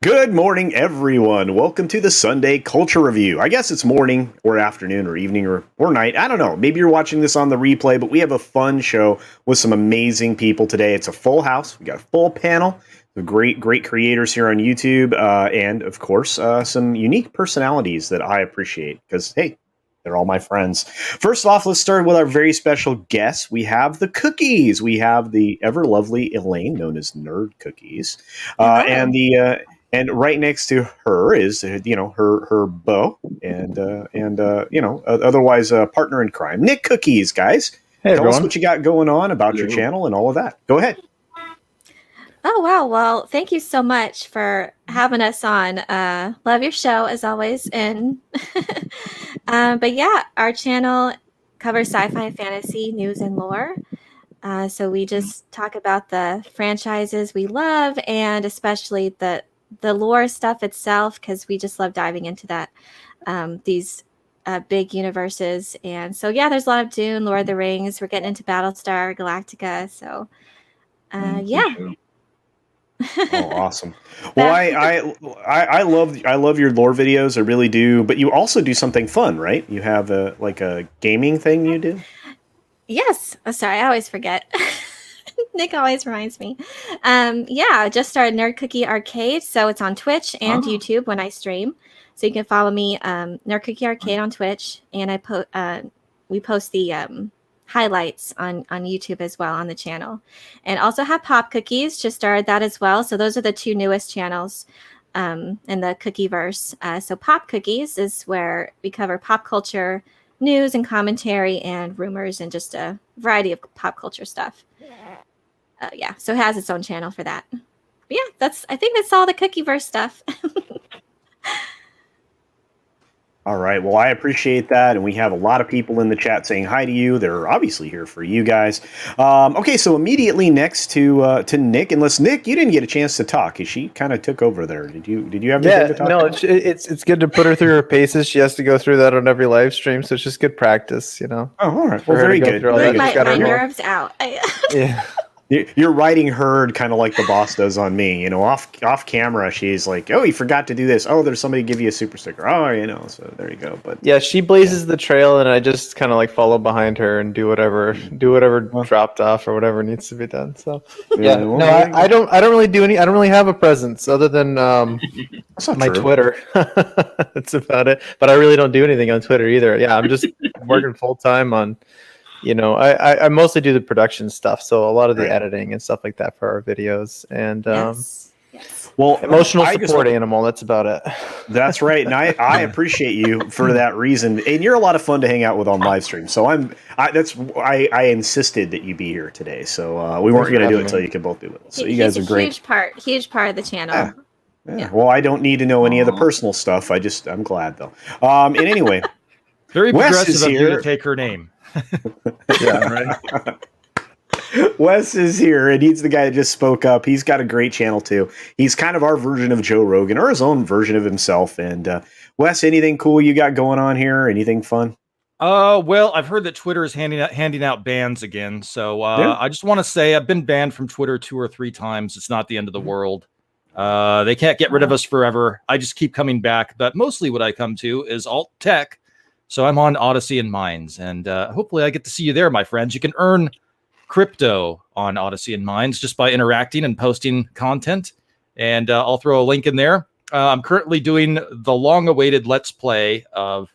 Good morning, everyone. Welcome to the Sunday Culture Review. I guess it's morning or afternoon or evening or night. I don't know. Maybe you're watching this on the replay, but we have a fun show with some amazing people today. It's a full house. We got a full panel. The great creators here on YouTube, and of course, some unique personalities that I appreciate because, hey, they're all my friends. First off, let's start with our very special guests. We have the cookies. We have the ever lovely Elaine, known as Nerd Cookies, and right next to her is, her beau and otherwise a partner in crime, Nick Cookies. Guys, hey, tell us what you got going on about your channel and all of that. Go ahead. Oh, wow. Well, thank you so much for having us on. Love your show, as always. And but yeah, our channel covers sci-fi and fantasy news and lore. So we just talk about the franchises we love, and especially the lore stuff itself, because we just love diving into that, these big universes. And so, yeah, there's a lot of Dune, Lord of the Rings. We're getting into Battlestar Galactica. So, yeah. Oh, awesome. Well, I love your lore videos. I really do. But you also do something fun, right? You have a gaming thing you do? Yes. Oh, sorry, I always forget. Nick always reminds me. I just started Nerd Cookie Arcade, so it's on Twitch and YouTube when I stream. So you can follow me, Nerd Cookie Arcade on Twitch, and we post the highlights on YouTube as well on the channel, and also have Pop Cookies. Just started that as well. So those are the two newest channels in the Cookieverse. So Pop Cookies is where we cover pop culture news and commentary and rumors and just a variety of pop culture stuff. So it has its own channel for that. But yeah, I think that's all the Cookieverse stuff. All right. Well, I appreciate that. And we have a lot of people in the chat saying hi to you. They're obviously here for you guys. Okay, so immediately next to Nick, unless Nick, you didn't get a chance to talk. She kind of took over there. Did you have anything to talk about? No, it's good to put her through her paces. She has to go through that on every live stream, so it's just good practice, Oh, all right. Well, very good. My nerves out. Yeah. You're riding herd kind of like the boss does on me. Off camera, she's like, "Oh, you forgot to do this. Oh, there's somebody give you a super sticker. Oh, so there you go." But yeah, she blazes the trail, and I just kind of like follow behind her and do whatever dropped off or whatever needs to be done. So I don't really do any. I don't really have a presence other than my Twitter. That's about it. But I really don't do anything on Twitter either. Yeah, I'm just working full time on. I mostly do the production stuff, so a lot of the editing and stuff like that for our videos, and yes. Well, emotional support animal. That's about it. That's right, and I appreciate you for that reason. And you're a lot of fun to hang out with on live stream. So I insisted that you be here today. So we weren't going to do it until you could both do it. So you guys are great. Huge part of the channel. Yeah. Well, I don't need to know any of the personal stuff. I'm glad though. And anyway, very progressive of you to take her name. Yeah, right. Wes is here, and he's the guy that just spoke up. He's got a great channel too. He's kind of our version of Joe Rogan, or his own version of himself. And Wes, anything cool you got going on here? Anything fun? Well, I've heard that Twitter is handing out bans again. So I just want to say I've been banned from Twitter 2 or 3 times. It's not the end of the world. They can't get rid of us forever. I just keep coming back. But mostly what I come to is alt tech. So I'm on Odyssey and Minds, and hopefully I get to see you there, my friends. You can earn crypto on Odyssey and Minds just by interacting and posting content. And I'll throw a link in there. I'm currently doing the long-awaited Let's Play of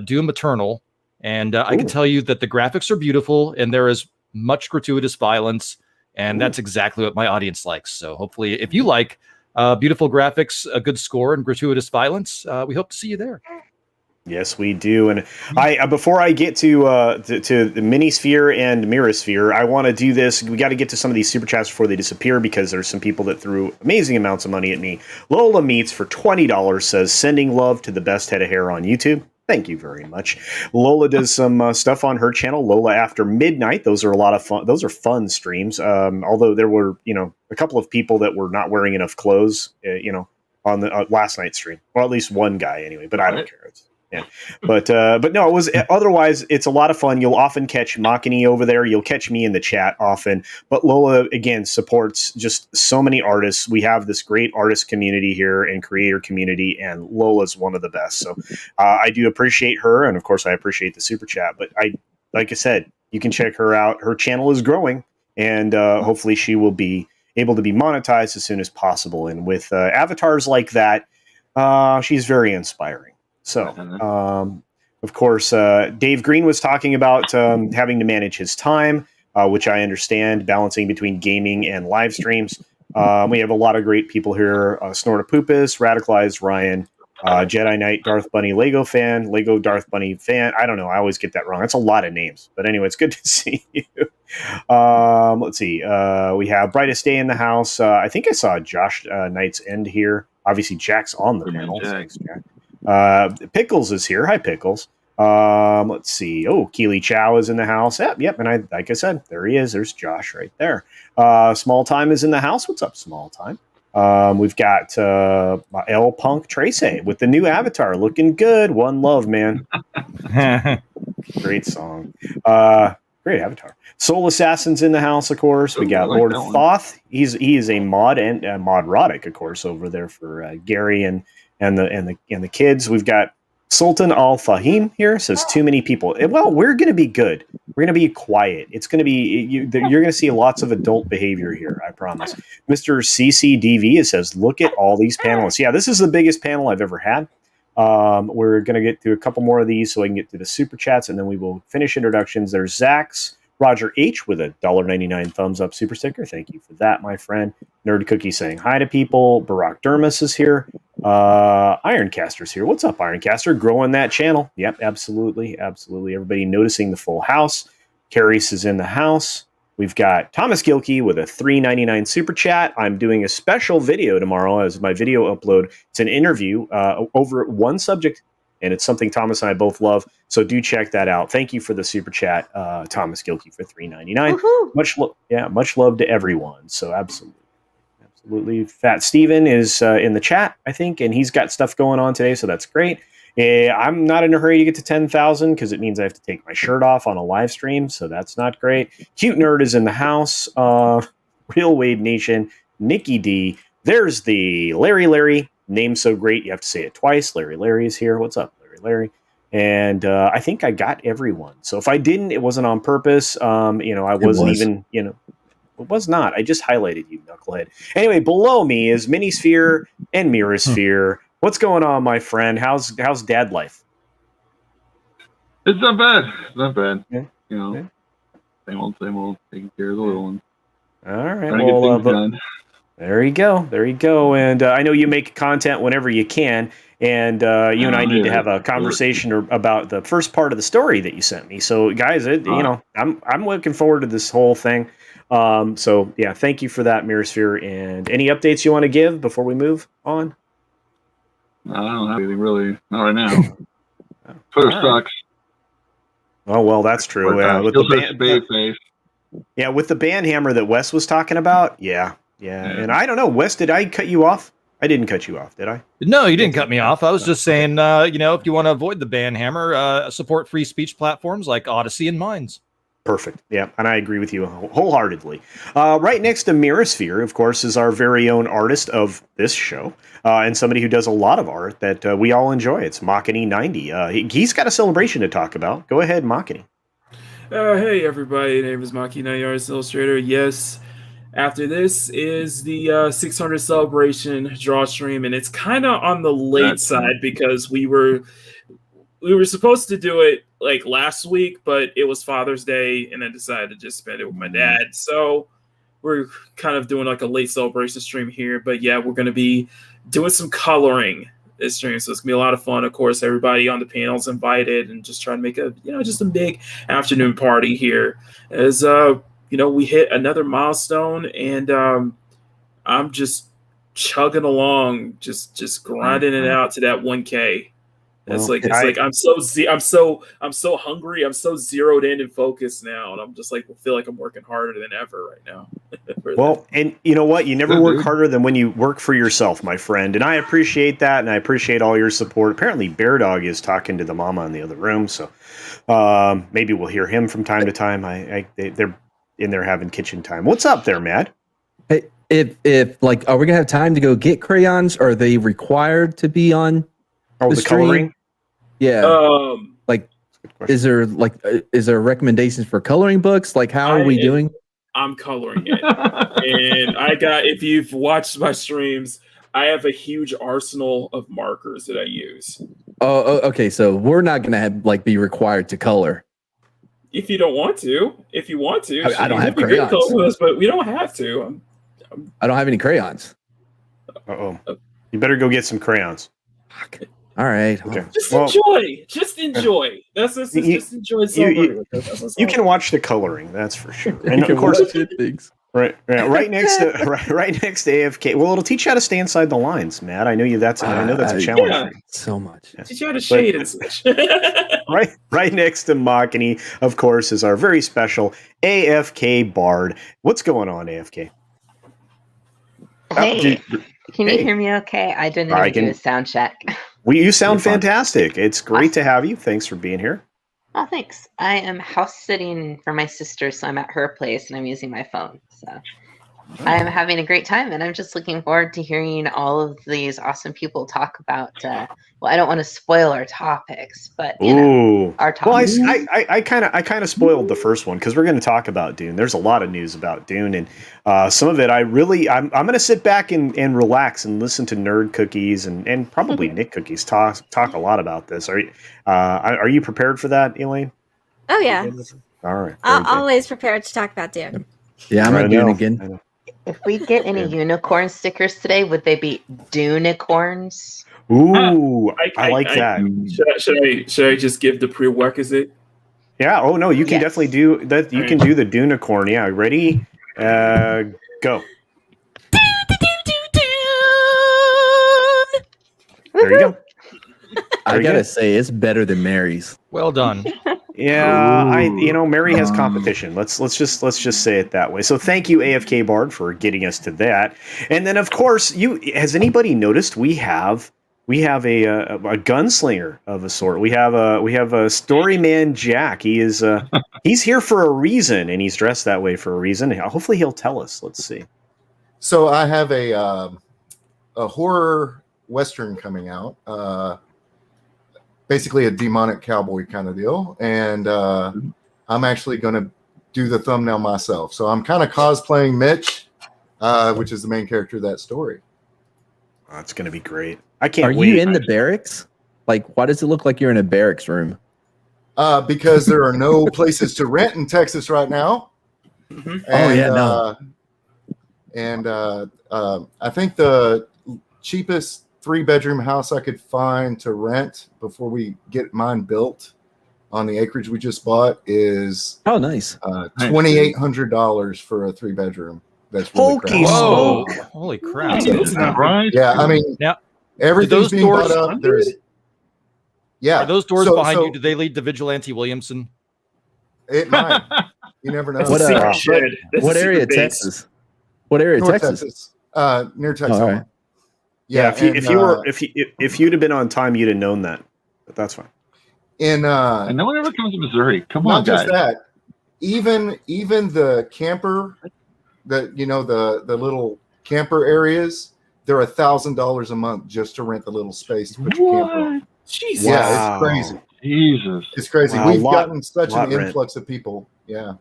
Doom Eternal. And I can tell you that the graphics are beautiful and there is much gratuitous violence. And that's exactly what my audience likes. So hopefully, if you like beautiful graphics, a good score, and gratuitous violence, we hope to see you there. Yes, we do. And I before I get to the Minisphere and Mirasphere, I want to do this. We got to get to some of these super chats before they disappear because there's some people that threw amazing amounts of money at me. Lola Meets for $20 says, sending love to the best head of hair on YouTube. Thank you very much. Lola does some stuff on her channel, Lola After Midnight. Those are a lot of fun. Those are fun streams. Although there were, a couple of people that were not wearing enough clothes, on the last night's stream. Well, at least one guy anyway, but I don't care. Yeah, but no, it was otherwise. It's a lot of fun. You'll often catch Makini over there. You'll catch me in the chat often. But Lola again supports just so many artists. We have this great artist community here and creator community, and Lola's one of the best. So I do appreciate her, and of course I appreciate the super chat. But like I said, you can check her out. Her channel is growing, and hopefully she will be able to be monetized as soon as possible. And with avatars like that, she's very inspiring. So, of course, Dave Green was talking about having to manage his time, which I understand, balancing between gaming and live streams. We have a lot of great people here. Snortapupus, Radicalized Ryan, Jedi Knight, Darth Bunny, Lego fan, Lego Darth Bunny fan. I don't know. I always get that wrong. That's a lot of names. But anyway, it's good to see you. Let's see. We have Brightest Day in the house. I think I saw Josh Knight's End here. Obviously, Jack's on the panel. Thanks, Jack. Pickles is here. Hi, Pickles. Let's see. Oh, Keely Chow is in the house. Yep. And like I said, there he is. There's Josh right there. Small Time is in the house. What's up, Small Time? We've got L Punk Trace with the new avatar looking good. One Love, man. Great song. Great avatar. Soul Assassin's in the house, of course. We got Lord Thoth. He is a mod and Modrotic, of course, over there for Gary and the kids. We've got Sultan Al Fahim here. Says too many people. Well, we're going to be good. We're going to be quiet. It's going to be you're going to see lots of adult behavior here. I promise. Mr. CCDV says, look at all these panelists. Yeah, this is the biggest panel I've ever had. We're going to get through a couple more of these so I can get to the super chats, and then we will finish introductions. There's Zach's Roger H with a $1.99 thumbs up super sticker. Thank you for that, my friend. Nerd Cookie saying hi to people. Barack Dermis is here. Ironcaster's here. What's up, Ironcaster? Growing that channel. Yep, absolutely. Absolutely. Everybody noticing the full house. Carice is in the house. We've got Thomas Gilkey with a $3.99 super chat. I'm doing a special video tomorrow as my video upload. It's an interview over one subject, and it's something Thomas and I both love. So do check that out. Thank you for the super chat, Thomas Gilkey, for $3.99. Much love to everyone. So absolutely. Fat Steven is in the chat, I think, and he's got stuff going on today, so that's great. I'm not in a hurry to get to 10,000 because it means I have to take my shirt off on a live stream, so that's not great. Cute Nerd is in the house. Real Wade Nation, Nikki D. There's the Larry. Name so great you have to say it twice. Larry is here. What's up, Larry? And I think I got everyone. So if I didn't, it wasn't on purpose. I wasn't even, it was not. I just highlighted you, knucklehead. Anyway, below me is Minisphere and Mirasphere. What's going on, my friend? How's dad life? It's not bad. Yeah. Same old, taking care of the little one. All right. Well, there you go. And I know you make content whenever you can. And you and I need to have a conversation about the first part of the story that you sent me. So, guys, I'm looking forward to this whole thing. So, yeah, thank you for that, Mirasphere. And any updates you want to give before we move on? I don't have anything really. Not right now. Twitter sucks. Oh, well, that's true. With the band hammer that Wes was talking about. Yeah. And I don't know, Wes, did I cut you off? I didn't cut you off, did I? No, you didn't cut me off. I was just saying, if you want to avoid the ban hammer, support free speech platforms like Odyssey and Minds. Perfect. Yeah, and I agree with you wholeheartedly. Right next to Mirasphere, of course, is our very own artist of this show, and somebody who does a lot of art that we all enjoy. It's Makini90. He's got a celebration to talk about. Go ahead, Makini. Hey everybody, name is Maki Nayars Illustrator. Yes, after this is the 600 celebration draw stream, and it's kind of on the late side because we were supposed to do it like last week, but it was Father's Day, and I decided to just spend it with my dad. So we're kind of doing like a late celebration stream here. But yeah, we're going to be doing some coloring this stream, so it's gonna be a lot of fun. Of course, everybody on the panel's invited, and just try to make a just a big afternoon party here as we hit another milestone, and I'm just chugging along, just grinding it out to that 1K. It's like I'm so hungry. I'm so zeroed in and focused now, and I'm just like feel like I'm working harder than ever right now. Well, and you know what? You never work harder than when you work for yourself, my friend. And I appreciate that, and I appreciate all your support. Apparently, Bear Dog is talking to the mama in the other room, so maybe we'll hear him from time to time. They're in there having kitchen time. What's up there, Matt? Hey, if like, are we gonna have time to go get crayons? Or are they required to be on? Oh, the coloring? Yeah. Is there recommendations for coloring books? Like, how are we doing? I'm coloring it. And if you've watched my streams, I have a huge arsenal of markers that I use. Oh, okay. So we're not going to be required to color. If you don't want to. If you want to. I don't have crayons. With us, but we don't have to. I don't have any crayons. Uh-oh. You better go get some crayons. Fuck. All right. Okay. Just enjoy. Just enjoy celebrating. You can watch the coloring, that's for sure. And of course, right next to AFK. Well, it'll teach you how to stay inside the lines, Matt. I know that's a challenge. Yeah. For you. So much. Teach you how to shade and such. right next to Makini, of course, is our very special AFK Bard. What's going on, AFK? Hey, can you hear me okay? I didn't even do a sound check. You sound fantastic. It's great to have you. Thanks for being here. Oh, thanks. I am house sitting for my sister, so I'm at her place and I'm using my phone. So I'm having a great time, and I'm just looking forward to hearing all of these awesome people talk about. I don't want to spoil our topics, but our topics. Well, I kind of spoiled the first one because we're going to talk about Dune. There's a lot of news about Dune, and some of it I'm going to sit back and relax and listen to Nerd Cookies and probably Nick Cookies talk a lot about this. Are you prepared for that, Elaine? Oh yeah. All right. Always prepared to talk about Dune. Yeah, I'm not Dune again. If we get any unicorn stickers today, would they be Dunicorns? Ooh, I like that. Should I just give the prerequisite? Yeah. Oh no, you can definitely do that. You can do the Dunicorn. Yeah. Ready? Go. There you go. I gotta say, it's better than Mary's. Well done. Yeah, Mary has competition. Let's just say it that way. So thank you, AFK Bard, for getting us to that. And then, of course, has anybody noticed we have a gunslinger of a sort. We have a storyman Jack. He's here for a reason, and he's dressed that way for a reason. Hopefully, he'll tell us. Let's see. So I have a horror western coming out. Basically a demonic cowboy kind of deal. And I'm actually going to do the thumbnail myself. So I'm kind of cosplaying Mitch, which is the main character of that story. Oh, it's going to be great. I can't wait. Are you in the barracks? Like, why does it look like you're in a barracks room? Because there are no places to rent in Texas right now. Mm-hmm. And I think the cheapest 3-bedroom house I could find to rent before we get mine built on the acreage we just bought is nice $2,800 for a 3-bedroom. That's really crap. Whoa! Holy crap! Right? Yeah, I mean, everything's being bought up. Are those doors behind you? Do they lead to Vigilante Williamson? It might. You never know. What area of Texas? What area of Texas? Near Texas. Oh, all right. Yeah, if you'd have been on time, you'd have known that. But that's fine. And no one ever comes to Missouri. Come on, guys. Not guys. just that. Even the camper, the little camper areas, they're $1,000 a month just to rent the little space to put your camper on. Jesus. Yeah, it's crazy. Jesus. It's crazy. Wow, We've gotten such an rent. influx of people. Yeah.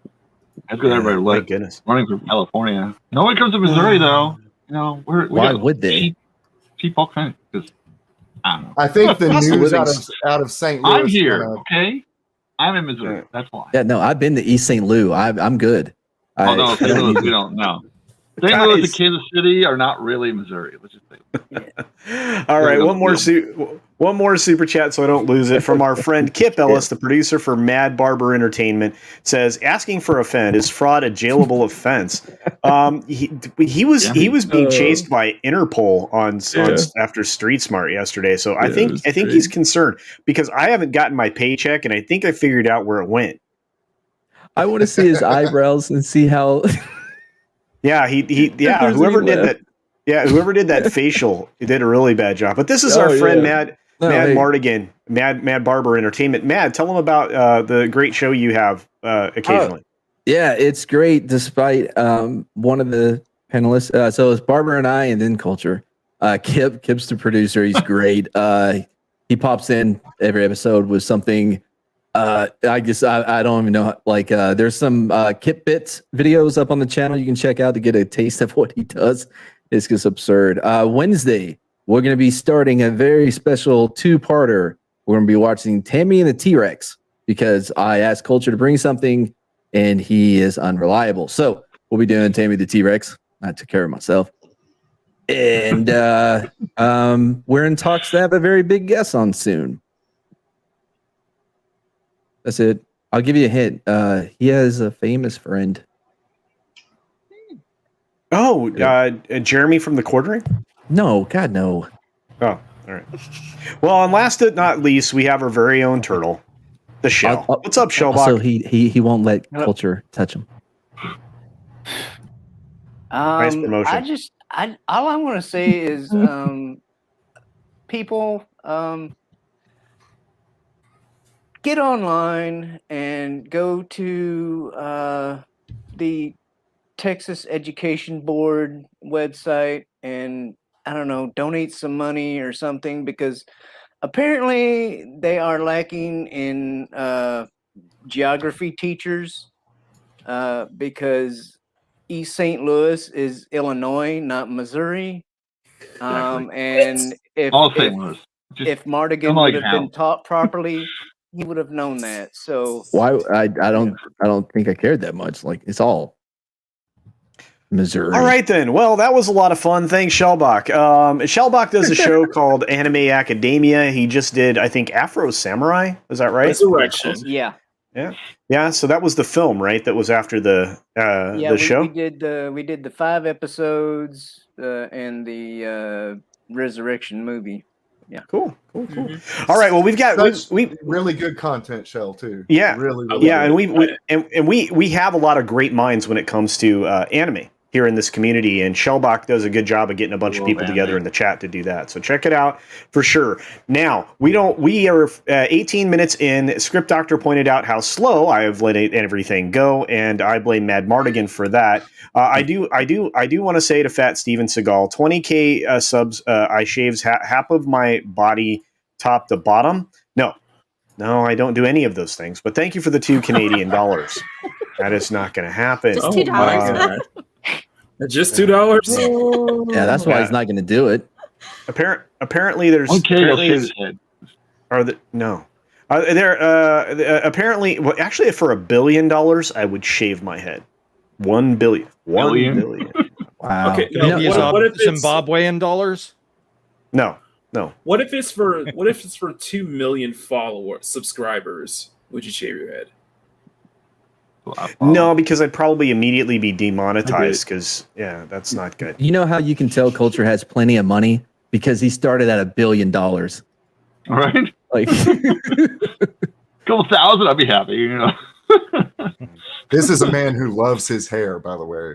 That's because everybody My goodness. running from California. No one comes to Missouri though. You know, Why would they? Cheap all kinds. Because I don't know. I think the Cost of news living's- out of St. Louis. I'm here. kinda- Okay, I'm in Missouri. That's why. Yeah, no, I've been to East St. Louis. I'm good. Oh no, I St. don't Louis. need We to- don't know. St. Louis and Kansas City are not really Missouri. Let's just say. All right, There one more super chat so I don't lose it from our friend Kip Ellis, the producer for Mad Barber Entertainment, says asking for a friend is fraud a jailable offense. He was being chased by Interpol on after Street Smart yesterday, so I think he's concerned because I haven't gotten my paycheck and I think I figured out where it went. I want to see his eyebrows and see how. Yeah, whoever did that facial, he did a really bad job. But this is our friend Mad Mardigan, Mad Barber Entertainment. Mad, tell them about the great show you have occasionally. Yeah, it's great. Despite one of the panelists, so it's Barber and I, and then Culture. Kip's the producer. He's great. He pops in every episode with something. I guess I don't even know. Like, there's some Kip Bits videos up on the channel you can check out to get a taste of what he does. It's just absurd. Wednesday, we're going to be starting a very special two-parter. We're going to be watching Tammy and the T-Rex because I asked Culture to bring something, and he is unreliable. So we'll be doing Tammy the T-Rex. I took care of myself. And we're in talks to have a very big guest on soon. That's it. I'll give you a hint. He has a famous friend. Oh, Jeremy from the Quartering? No, God, no. Oh, all right. Well, and last but not least, we have our very own turtle, the Shell. What's up, Shellbach? So he won't let Culture touch him. Nice promotion. All I want to say is, people, get online and go to the Texas Education Board website and, I don't know, donate some money or something, because apparently they are lacking in geography teachers because East St. Louis is Illinois, not Missouri. And if Mardigan would have been taught properly, he would have known that. So why? I don't think I cared that much. Like, it's all Missouri. All right, then. Well, that was a lot of fun. Thanks, Shellbach. Shellbach does a show called Anime Academia. He just did, I think, Afro Samurai. Is that right? Resurrection. Yeah. Yeah. So that was the film, right? That was after the show. We did the 5 episodes and the Resurrection movie. Yeah. Cool. Mm-hmm. All right. Well, we've got we really good content, Shell, too. Yeah. Really yeah, good. and we have a lot of great minds when it comes to anime here in this community, and Shellbach does a good job of getting a bunch of people together in the chat to do that. So check it out for sure. Now, we are 18 minutes in. Script Doctor pointed out how slow I have let everything go, and I blame Mad Mardigan for that. I do want to say to Fat Steven Seagal, 20K subs, I shaves half of my body top to bottom. No, I don't do any of those things, but thank you for the $2 Canadian. That is not going to happen. Just $2. Just $2. Yeah, that's why he's not going to do it. Apparently, there's apparently. Well, actually, for $1 billion, I would shave my head. 1 billion. 1 billion. Wow. Okay. What if Zimbabwean dollars? No. What if it's for 2 million subscribers? Would you shave your head? No, because I'd probably immediately be demonetized because, that's not good. You know how you can tell Culture has plenty of money? Because he started at $1 billion. All right. Like, couple thousand, I'd be happy, you know. This is a man who loves his hair, by the way.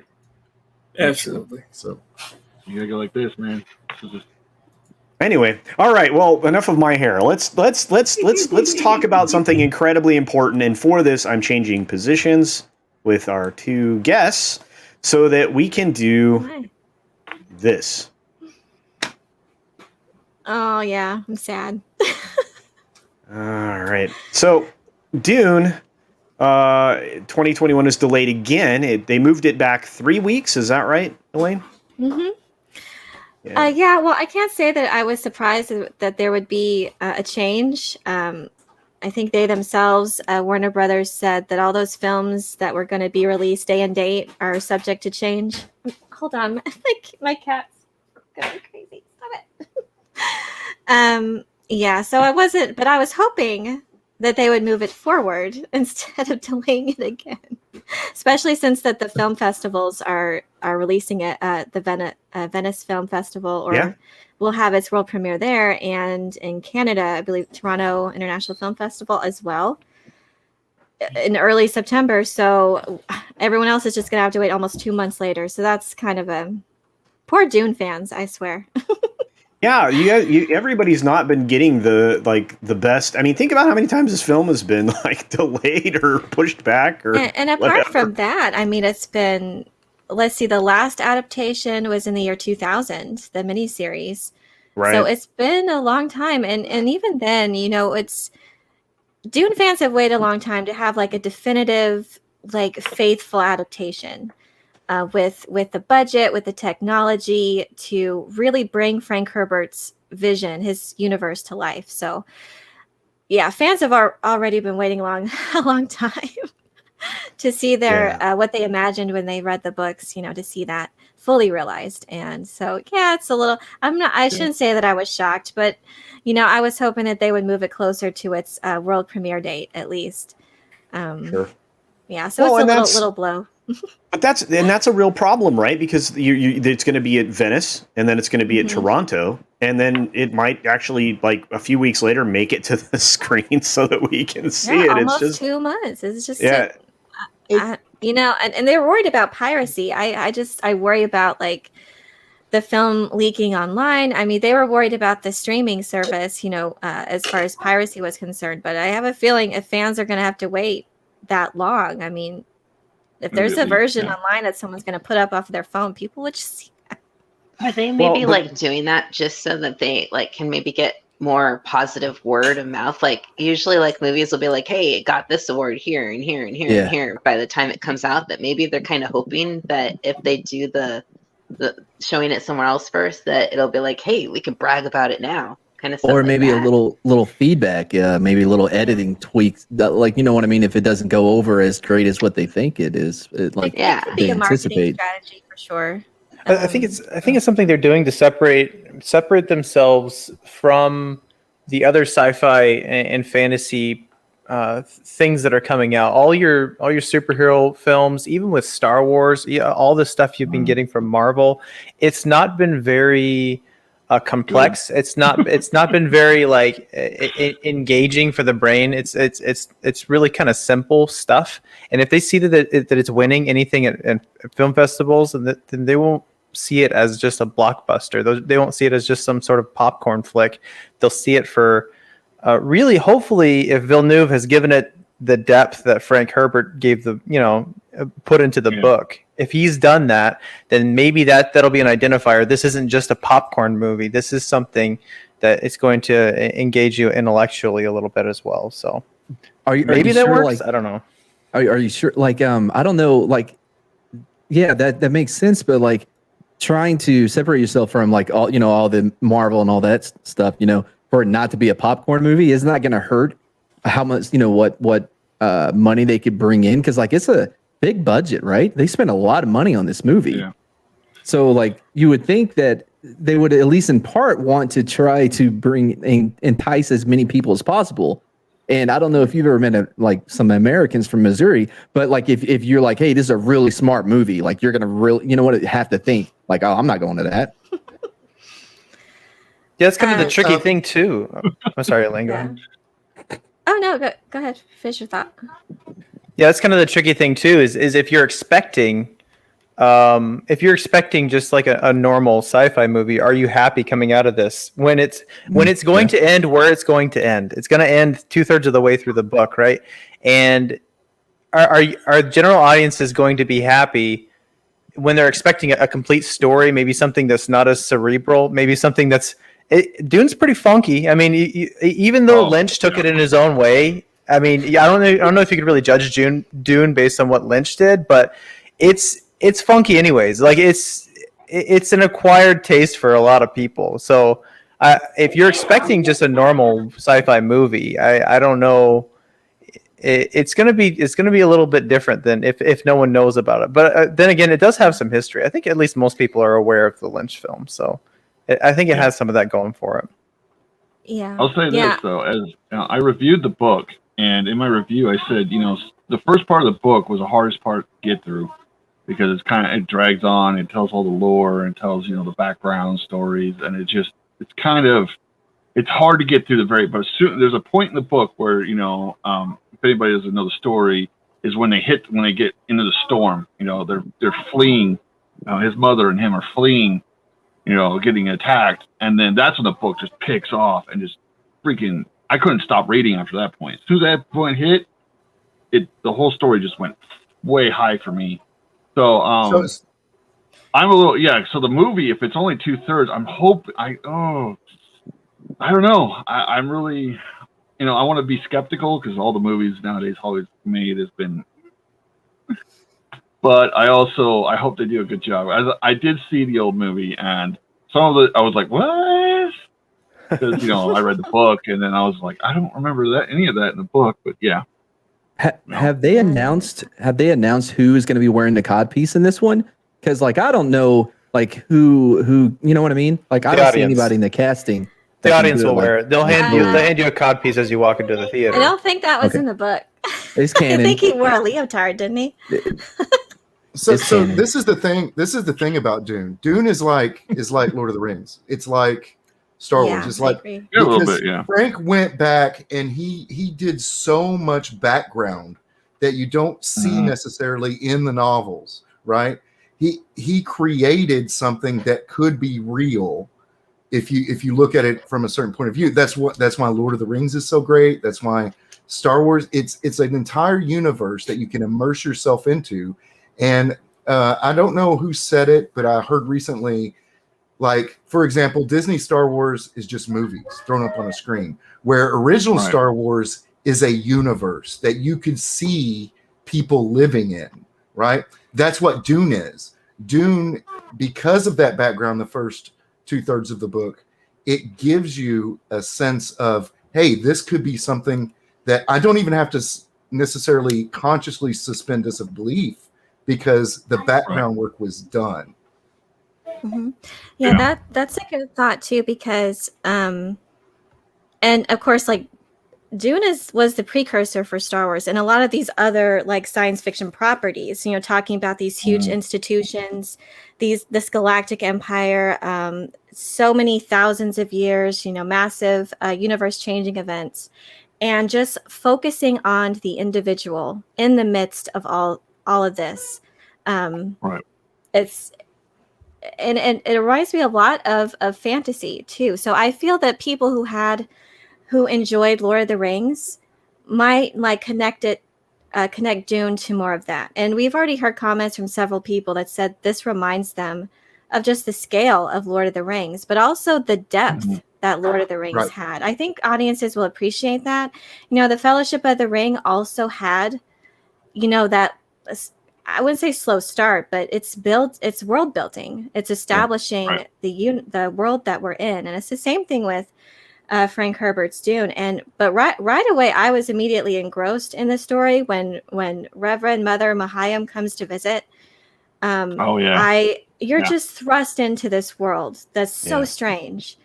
Absolutely. So you gotta go like this, man. Anyway, all right. Well, enough of my hair. Let's talk about something incredibly important. And for this, I'm changing positions with our two guests so that we can do this. Oh yeah, I'm sad. All right. So, Dune, 2021 is delayed again. They moved it back 3 weeks. Is that right, Elaine? Mm-hmm. Yeah. Well, I can't say that I was surprised that there would be a change. I think they themselves, Warner Brothers, said that all those films that were going to be released day and date are subject to change. Hold on, my cat's going crazy. Stop it. Yeah, so I wasn't, but I was hoping that they would move it forward instead of delaying it again. Especially since that the film festivals are releasing it at the Venice Film Festival, or will have its world premiere there, and in Canada, I believe Toronto International Film Festival as well in early September. So everyone else is just going to have to wait almost 2 months later. So that's kind of a poor Dune fans, I swear. Yeah, everybody's not been getting the best. I mean, think about how many times this film has been delayed or pushed back or and apart from that, I mean, it's been, let's see, the last adaptation was in the year 2000, the miniseries. Right. So it's been a long time, and even then, it's Dune fans have waited a long time to have a definitive, faithful adaptation. With the budget, with the technology to really bring Frank Herbert's vision, his universe to life. So, yeah, fans have already been waiting a long time to see what they imagined when they read the books. To see that fully realized. And so, yeah, it's a little. I shouldn't say that I was shocked, but I was hoping that they would move it closer to its world premiere date at least. Sure. Yeah, so it's a little blow. But that's a real problem, right? Because it's going to be at Venice, and then it's going to be at Toronto, and then it might actually, a few weeks later, make it to the screen so that we can see it. Almost it's just 2 months. It's just and they're worried about piracy. I worry about the film leaking online. I mean, they were worried about the streaming service, as far as piracy was concerned. But I have a feeling if fans are going to have to wait that long, I mean, if there's a version online that someone's going to put up off of their phone, people would just see that. Are they maybe doing that just so that they can maybe get more positive word of mouth? Usually movies will be hey, it got this award here and here and here and here by the time it comes out, that maybe they're kind of hoping that if they do the showing it somewhere else first, that it'll be hey, we can brag about it now. Kind of stuff, or maybe a little feedback, maybe a little editing tweaks, you know what I mean, if it doesn't go over as great as what they think it is, it could be a marketing strategy for sure. I think it's something they're doing to separate themselves from the other sci-fi and fantasy things that are coming out. All your superhero films, even with Star Wars, all the stuff you've been getting from Marvel, it's not been very complex. It's not been very engaging for the brain. It's really kind of simple stuff. And if they see that it's winning anything at film festivals, then they won't see it as just a blockbuster. They won't see it as just some sort of popcorn flick. They'll see it for really, hopefully, if Villeneuve has given it the depth that Frank Herbert gave put into the book. If he's done that, then maybe that'll be an identifier. This isn't just a popcorn movie. This is something that it's going to engage you intellectually a little bit as well. So, maybe that sure, works. I don't know. Are you sure? I don't know. That makes sense. But trying to separate yourself from all the Marvel and all that stuff, for it not to be a popcorn movie is not going to hurt how much what money they could bring in, because it's a big budget, right? They spent a lot of money on this movie. So you would think that they would at least in part want to try to entice as many people as possible. And I don't know if you've ever met some Americans from Missouri, but if you're hey, this is a really smart movie, you're gonna really have to think oh, I'm not going to that. Yeah, it's kind of the tricky thing too. I'm sorry, Elaine, go ahead. Oh no, go ahead. Finish your thought. Yeah, that's kind of the tricky thing too. Is if you're expecting just a normal sci-fi movie, are you happy coming out of this when it's going to end where it's going to end? It's going to end 2/3 of the way through the book, right? And are general audiences going to be happy when they're expecting a complete story? Maybe something that's not as cerebral, maybe something that's Dune's pretty funky. I mean, even though Lynch took it in his own way, I mean, I don't know if you could really judge Dune based on what Lynch did, but it's funky anyways. Like it's an acquired taste for a lot of people. So if you're expecting just a normal sci-fi movie, I don't know. It's gonna be a little bit different than if no one knows about it. But then again, it does have some history. I think at least most people are aware of the Lynch film, so I think it has some of that going for it. Yeah. I'll say this though, as I reviewed the book, and in my review, I said, the first part of the book was the hardest part to get through because it drags on. It tells all the lore and tells the background stories, and it's hard to get through but there's a point in the book where if anybody doesn't know the story, is when they get into the storm. They're fleeing. His mother and him are fleeing. Getting attacked, and then that's when the book just picks off and just freaking. I couldn't stop reading after that point. As soon as that point hit, the whole story just went way high for me. So I'm a little So the movie, if it's only 2/3, I don't know. I'm really, I want to be skeptical because all the movies nowadays Hollywood's made has been. But I hope they do a good job. I did see the old movie, and some of I was like, what? Because I read the book, and then I was like, I don't remember any of that in the book. But yeah. Have they announced who is going to be wearing the codpiece in this one? Because I don't know who you know what I mean? I don't see anybody in the casting. The audience will wear it. They'll hand you a codpiece as you walk into the theater. I don't think that was in the book. It's canon. I think he wore a leotard, didn't he? So this is the thing. This is the thing about Dune. Dune is like Lord of the Rings. It's like Star Wars. It's like a little bit, yeah. Frank went back and he did so much background that you don't see necessarily in the novels, right? He created something that could be real if you look at it from a certain point of view. That's why Lord of the Rings is so great. That's why Star Wars. It's an entire universe that you can immerse yourself into. And I don't know who said it, but I heard recently, for example, Disney Star Wars is just movies thrown up on a screen, where original Star Wars is a universe that you could see people living in, right? That's what Dune is. Dune, because of that background, the first 2/3 of the book, it gives you a sense of, hey, this could be something that I don't even have to necessarily consciously suspend disbelief, because the background work was done. Mm-hmm. Yeah, that's a good thought too, because and of course, Dune was the precursor for Star Wars, and a lot of these other science fiction properties, talking about these huge institutions, this galactic empire, so many thousands of years, massive universe changing events, and just focusing on the individual in the midst of all of this. It's and it reminds me a lot of fantasy too. So I feel that people who enjoyed Lord of the Rings might connect Dune to more of that. And we've already heard comments from several people that said this reminds them of just the scale of Lord of the Rings, but also the depth that Lord of the Rings had. I think audiences will appreciate that. The Fellowship of the Ring also had, that, I wouldn't say slow start, but it's world building. It's establishing the world that we're in. And it's the same thing with Frank Herbert's Dune. But right away, I was immediately engrossed in the story when Reverend Mother Mahayam comes to visit. You're just thrust into this world that's so strange,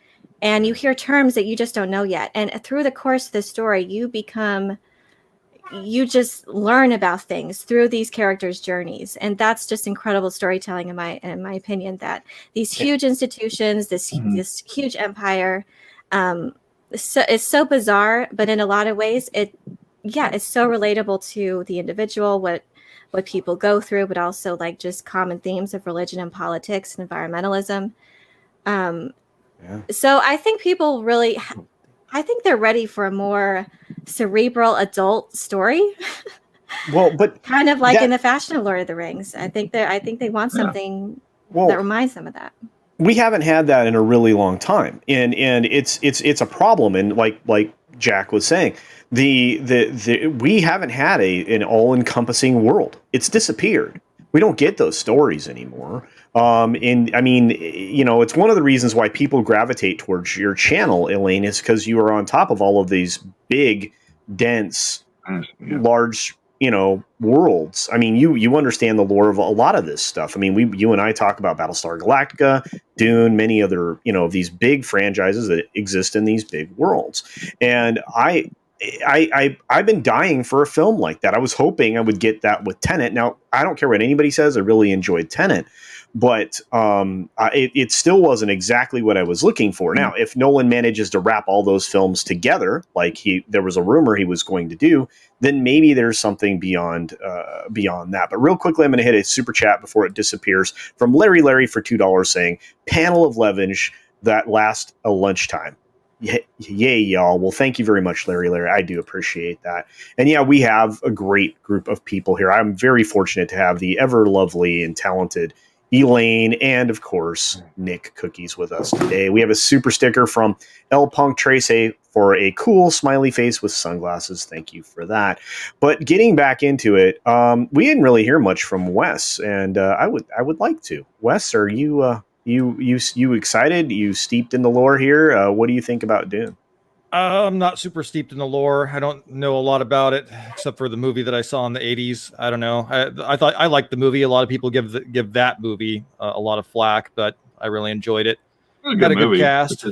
and you hear terms that you just don't know yet. And through the course of the story, you just learn about things through these characters' journeys, and that's just incredible storytelling in my opinion. That these huge institutions, this huge empire, it's so bizarre, but in a lot of ways, it's so relatable to the individual, what people go through, but also just common themes of religion and politics and environmentalism. So I think people really, I think they're ready for a more cerebral adult story. Well, but kind of in the fashion of Lord of the Rings. I think they want something that reminds them of that. we haven't had that in a really long time, and it's a problem. And like Jack was saying, we haven't had an all encompassing world. It's disappeared. We don't get those stories anymore. And I mean, it's one of the reasons why people gravitate towards your channel, Elaine, is because you are on top of all of these big, dense, large, worlds. I mean, you understand the lore of a lot of this stuff. I mean, you and I talk about Battlestar Galactica, Dune, many other, of these big franchises that exist in these big worlds. And I've been dying for a film like that. I was hoping I would get that with Tenet. Now, I don't care what anybody says. I really enjoyed Tenet, but it still wasn't exactly what I was looking for. Now, if Nolan manages to wrap all those films together, like there was a rumor he was going to do, then maybe there's something beyond that. But real quickly, I'm going to hit a super chat before it disappears from Larry for $2 saying, "Panel of Levinge that last a lunchtime." Yay, y'all. Well, thank you very much, Larry. I do appreciate that. And yeah, we have a great group of people here. I'm very fortunate to have the ever lovely and talented Elaine and, of course, Nick Cookies with us today. We have a super sticker from El Punk Trace for a cool smiley face with sunglasses. Thank you for that. But getting back into it, we didn't really hear much from Wes, and I would like to. Wes, are you you excited? You steeped in the lore here? What do you think about Dune? I'm not super steeped in the lore. I don't know a lot about it, except for the movie that I saw in the 80s. I don't know. I thought I liked the movie. A lot of people give that movie a lot of flack, but I really enjoyed it. Got a good cast.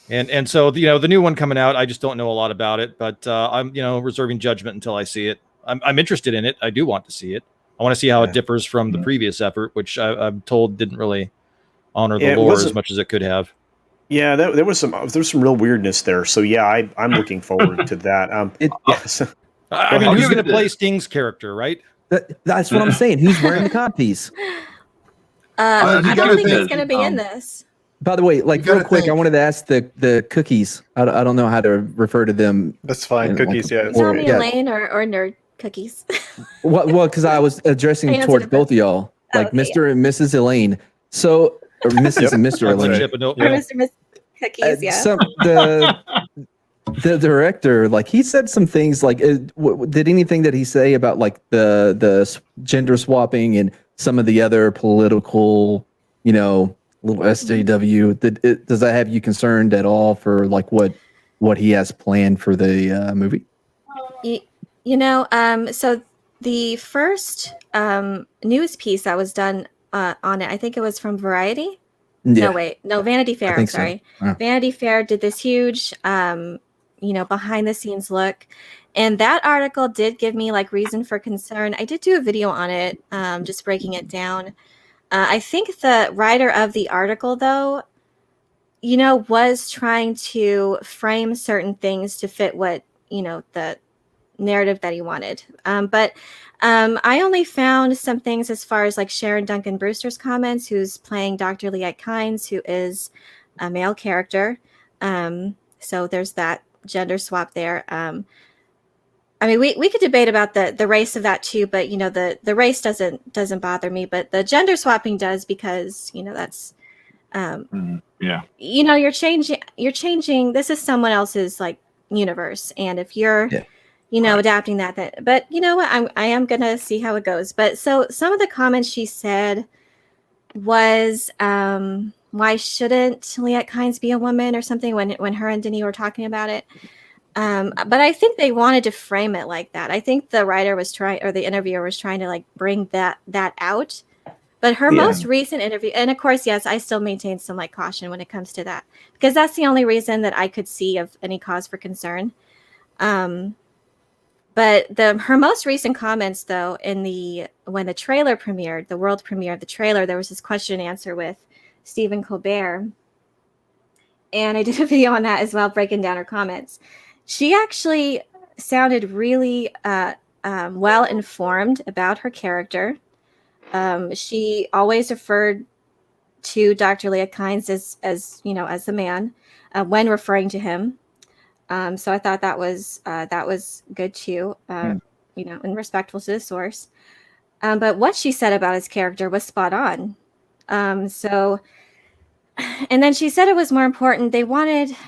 And so, the new one coming out, I just don't know a lot about it, but I'm, reserving judgment until I see it. I'm interested in it. I do want to see it. I want to see how it differs from the previous effort, which I'm told didn't really honor the lore as much as it could have. Yeah, there was some real weirdness there. So yeah, I'm looking forward to that. I mean, who's going to play Sting's character, right? That's what I'm saying. Who's wearing the codpiece? I don't think he's going to be in this. By the way, real quick, I wanted to ask the cookies. I don't know how to refer to them. That's fine. Cookies, yeah. Tell me Elaine or nerd cookies. Well, because I was addressing towards both of y'all, Mr. and Mrs. Elaine. So, or Mrs. and Mr. Elaine. Or Mr. and Mrs. Cookies, yeah. The director, he said some things. Did anything that he say about the gender swapping and some of the other political, little SJW? Does that have you concerned at all for what he has planned for the movie? So the first news piece that was done on it, I think it was from Variety. Yeah. No, Vanity Fair. I'm sorry. So. Oh. Vanity Fair did this huge, behind the scenes look. And that article did give me reason for concern. I did do a video on it, just breaking it down. I think the writer of the article, though, was trying to frame certain things to fit what, the narrative that he wanted. But I only found some things as far as Sharon Duncan Brewster's comments, who's playing Dr. Liette Kynes, who is a male character. So there's that gender swap there. I mean, we could debate about the race of that too, but the race doesn't bother me, but the gender swapping does, because that's you're changing. This is someone else's universe, and if you're adapting that, but you know what, I am gonna see how it goes. But so some of the comments she said was, why shouldn't Liette Kynes be a woman or something, when her and Denis were talking about it. But I think they wanted to frame it like that. I think the writer was trying, or the interviewer was trying to bring that out. But her most recent interview, and of course, yes, I still maintain some caution when it comes to that, because that's the only reason that I could see of any cause for concern. But her most recent comments, though, when the trailer premiered, the world premiere of the trailer, there was this question and answer with Stephen Colbert, and I did a video on that as well, breaking down her comments. She actually sounded really well informed about her character. She always referred to Dr. Liette Kynes as the man when referring to him. So I thought that was good too, and respectful to the source. But what she said about his character was spot on. So, and then she said it was more important.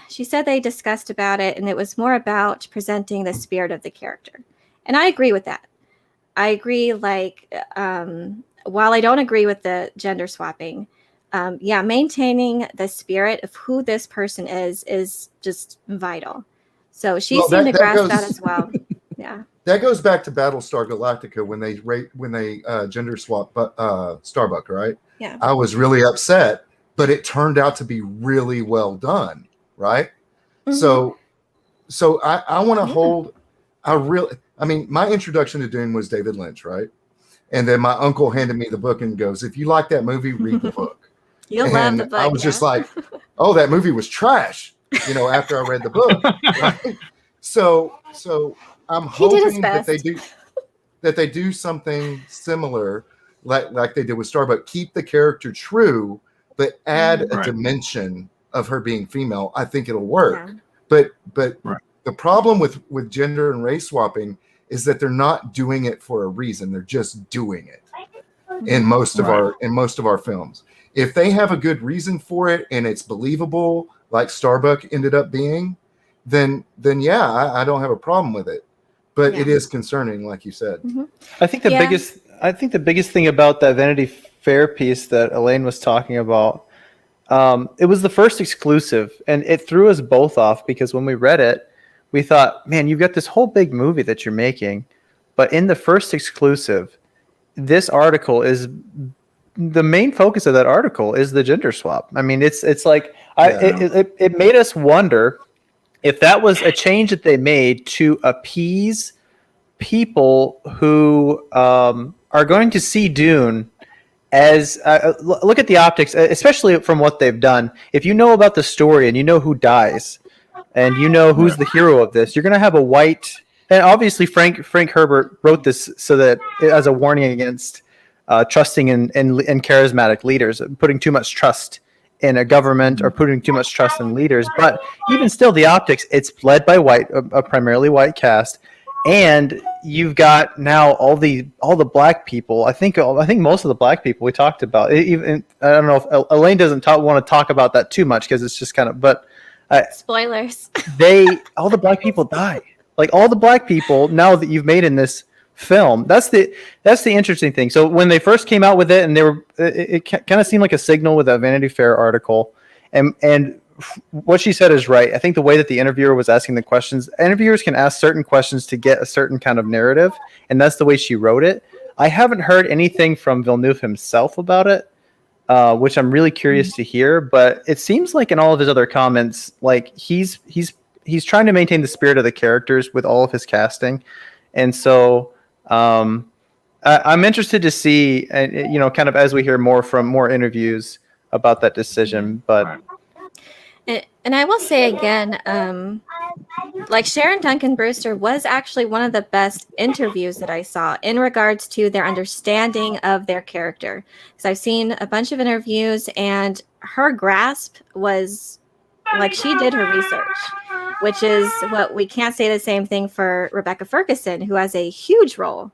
She said they discussed about it, and it was more about presenting the spirit of the character. And I agree with that. I agree, like, while I don't agree with the gender swapping, maintaining the spirit of who this person is just vital. So she seemed to grasp that as well. Yeah. That goes back to Battlestar Galactica when they gender swap Starbuck, right? Yeah. I was really upset, but it turned out to be really well done, right? Mm-hmm. So I want to hold. I mean, my introduction to Dune was David Lynch, right? And then my uncle handed me the book and goes, "If you like that movie, read the book." You'll love the book. I was just like, "Oh, that movie was trash," after I read the book. Right? So I'm hoping that they do something similar, like they did with Starbuck. Keep the character true, but add a dimension of her being female. I think it'll work. Yeah. But the problem with gender and race swapping is that they're not doing it for a reason. They're just doing it in most of our films. If they have a good reason for it and it's believable, like Starbuck ended up being, then I don't have a problem with it. But it is concerning, like you said. Mm-hmm. I think the biggest thing about that Vanity Fair piece that Elaine was talking about, it was the first exclusive, and it threw us both off because when we read it, we thought, man, you've got this whole big movie that you're making, but in the first exclusive, this article is the main focus of that article is the gender swap. I mean, it's like it made us wonder if that was a change that they made to appease people who are going to see Dune as look at the optics, especially from what they've done. If you know about the story and you know who dies and you know who's the hero of this, you're going to have a white. And obviously, Frank Herbert wrote this so that as a warning against trusting in charismatic leaders, putting too much trust in a government or putting too much trust in leaders. But even still, the optics, it's led by a primarily white cast. And you've got now all the black people. I think most of the black people we talked about. Even I don't know if Elaine doesn't want to talk about that too much because it's just kind of. But spoilers. All the black people die. Like all the black people now that you've made in this film. That's the interesting thing. So when they first came out with it, and it kind of seemed like a signal with that Vanity Fair article, and what she said is right. I think the way that the interviewer was asking the questions, interviewers can ask certain questions to get a certain kind of narrative, and that's the way she wrote it. I haven't heard anything from Villeneuve himself about it, which I'm really curious to hear. But it seems like in all of his other comments, like he's trying to maintain the spirit of the characters with all of his casting, and so I'm interested to see, kind of as we hear more from more interviews about that decision, but. And I will say again, like Sharon Duncan Brewster was actually one of the best interviews that I saw in regards to their understanding of their character. Because I've seen a bunch of interviews, and her grasp was like she did her research, which is what we can't say the same thing for Rebecca Ferguson, who has a huge role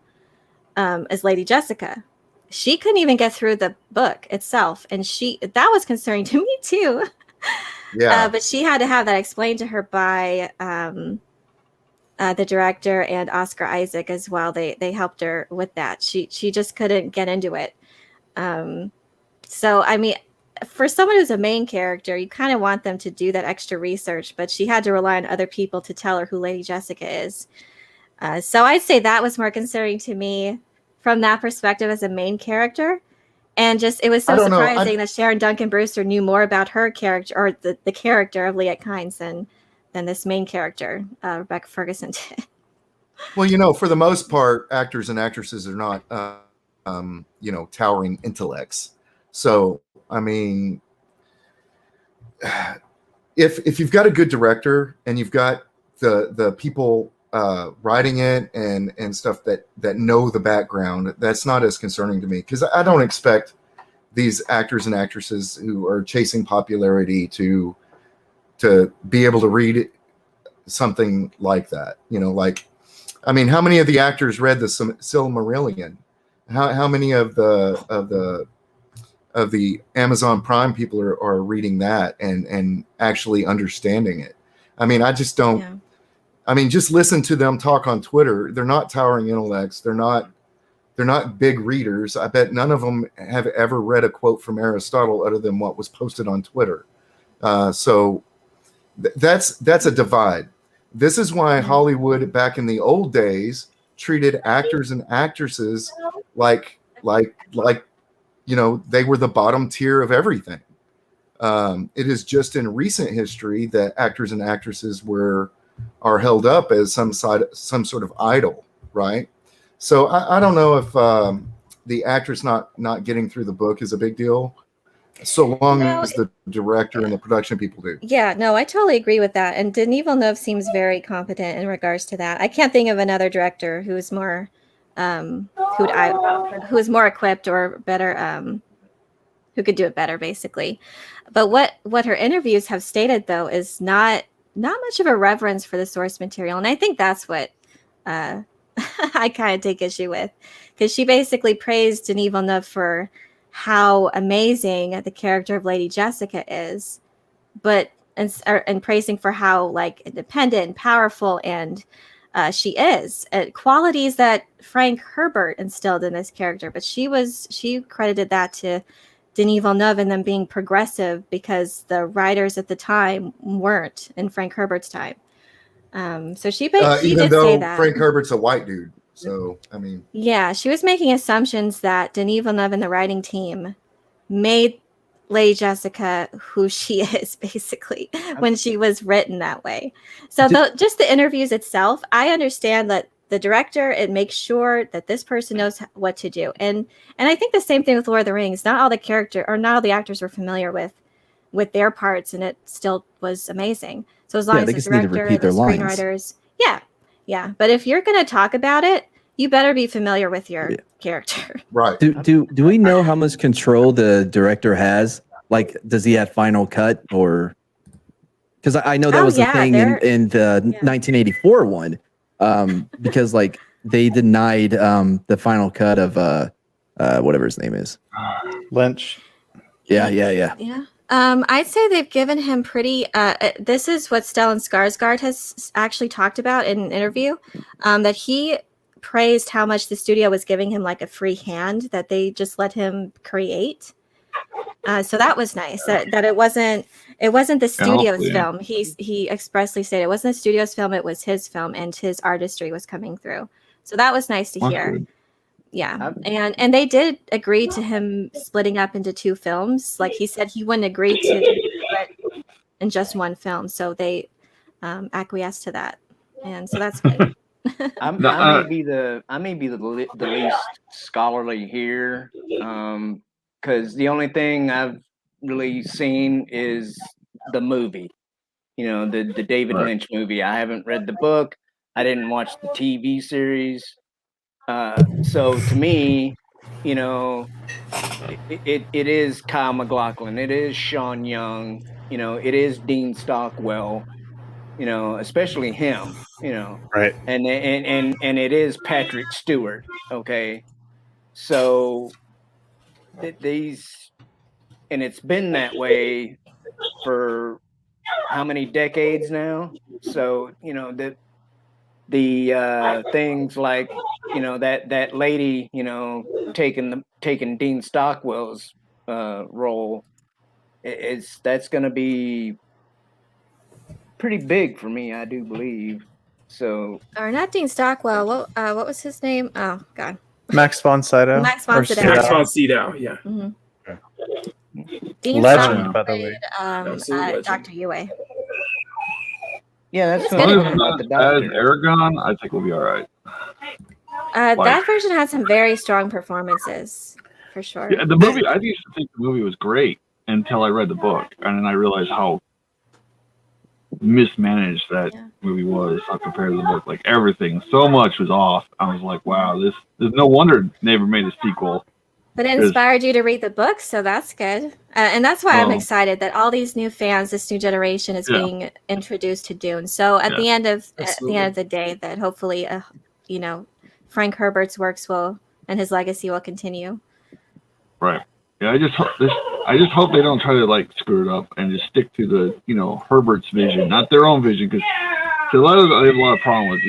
as Lady Jessica. She couldn't even get through the book itself, and that was concerning to me too. Yeah, but she had to have that explained to her by the director and Oscar Isaac as well. They helped her with that. She just couldn't get into it. So I mean, for someone who's a main character, you kind of want them to do that extra research, but she had to rely on other people to tell her who Lady Jessica is. So I'd say that was more concerning to me from that perspective as a main character. And just it was so surprising that Sharon Duncan Brewster knew more about her character or the character of Liet Kynes than this main character, Rebecca Ferguson did. Well, for the most part, actors and actresses are not, towering intellects. So, I mean, if you've got a good director and you've got the people writing it and stuff that know the background, that's not as concerning to me, because I don't expect these actors and actresses who are chasing popularity to be able to read something like that. I mean, how many of the actors read the Silmarillion? How many of the Amazon Prime people are reading that and actually understanding it. I mean, I just don't. Yeah. I mean, just listen to them talk on Twitter. They're not towering intellects. They're not big readers. I bet none of them have ever read a quote from Aristotle other than what was posted on Twitter. So that's a divide. This is why Hollywood back in the old days treated actors and actresses like they were the bottom tier of everything. It is just in recent history that actors and actresses are held up as some sort of idol, right? So I don't know if the actress not getting through the book is a big deal, so long as the director and the production people do. Yeah, no, I totally agree with that. And Denis Villeneuve seems very competent in regards to that. I can't think of another director who's more who's more equipped or better, who could do it better, basically. But what her interviews have stated, though, is not much of a reverence for the source material, and I think that's what I kind of take issue with, because she basically praised Denis Villeneuve for how amazing the character of Lady Jessica is, but and praising for how like independent and powerful and she is, qualities that Frank Herbert instilled in this character. But she credited that to Denis Villeneuve and them being progressive because the writers at the time weren't in Frank Herbert's time. So she even did though say that Frank Herbert's a white dude. So I mean, yeah, she was making assumptions that Denis Villeneuve and the writing team made Lady Jessica who she is, basically, when she was written that way. So just the interviews itself, I understand that the director, it makes sure that this person knows what to do, and I think the same thing with Lord of the Rings. Not all the actors were familiar with their parts, and it still was amazing. So as long as the director, the screenwriters, yeah. But if you're going to talk about it, you better be familiar with your character. Right. Do we know how much control the director has? Like, does he have final cut, or because I know that was the thing in the 1984 one, because like they denied the final cut of whatever his name is, Lynch. Yeah. I'd say they've given him pretty. This is what Stellan Skarsgård has actually talked about in an interview, that he praised how much the studio was giving him like a free hand, that they just let him create. So that was nice. That it wasn't the studio's film. He expressly said it wasn't the studio's film. It was his film, and his artistry was coming through. So that was nice to hear. Yeah, and they did agree to him splitting up into two films. Like he said, he wouldn't agree to split in just one film, so they acquiesced to that, and so that's good. I may be the least scholarly here, because the only thing I've really seen is the movie. The David Lynch movie. I haven't read the book. I didn't watch the TV series. So to me, it is Kyle MacLachlan. It is Sean Young. It is Dean Stockwell. Especially him. Right. And it is Patrick Stewart. Okay, so these, and it's been that way for how many decades now? So the things like that lady taking Dean Stockwell's role, that's going to be pretty big for me, I do believe. So, or not Dean Stockwell. What was his name? Oh God, Max von Sydow. Max von Sydow. Max von Sydow, yeah. Mm-hmm. Dean Legend, by the way. Dr. Yue. Yeah, that's as long as it's not as bad as Aragon, I think we'll be all right. That version had some very strong performances, for sure. Yeah, the movie. I used to think the movie was great until I read the book, and then I realized how mismanaged that movie was compared to the book. Like everything, so much was off. I was like, wow, there's no wonder they never made a sequel. But it inspired you to read the book, so that's good. And that's why I'm excited that all these new fans, this new generation, is being introduced to Dune. So at the end of the day, that hopefully, Frank Herbert's works and his legacy will continue. Right. Yeah, I just hope they don't try to like screw it up and just stick to the Herbert's vision, not their own vision, because they have a lot of problem with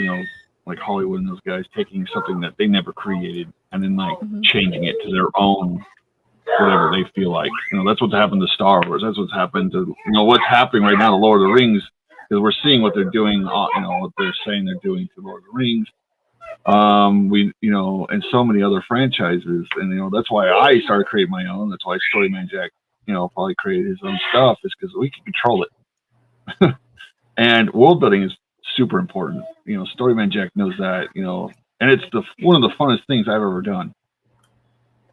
like Hollywood and those guys taking something that they never created and then like changing it to their own whatever they feel like. That's what's happened to Star Wars. That's what's happened to what's happening right now to Lord of the Rings, because we're seeing what they're doing. What they're saying they're doing to Lord of the Rings. And so many other franchises, and that's why I started creating my own. That's why Storyman Jack, probably created his own stuff, is because we can control it. And world building is super important. Storyman Jack knows that. And it's one of the funnest things I've ever done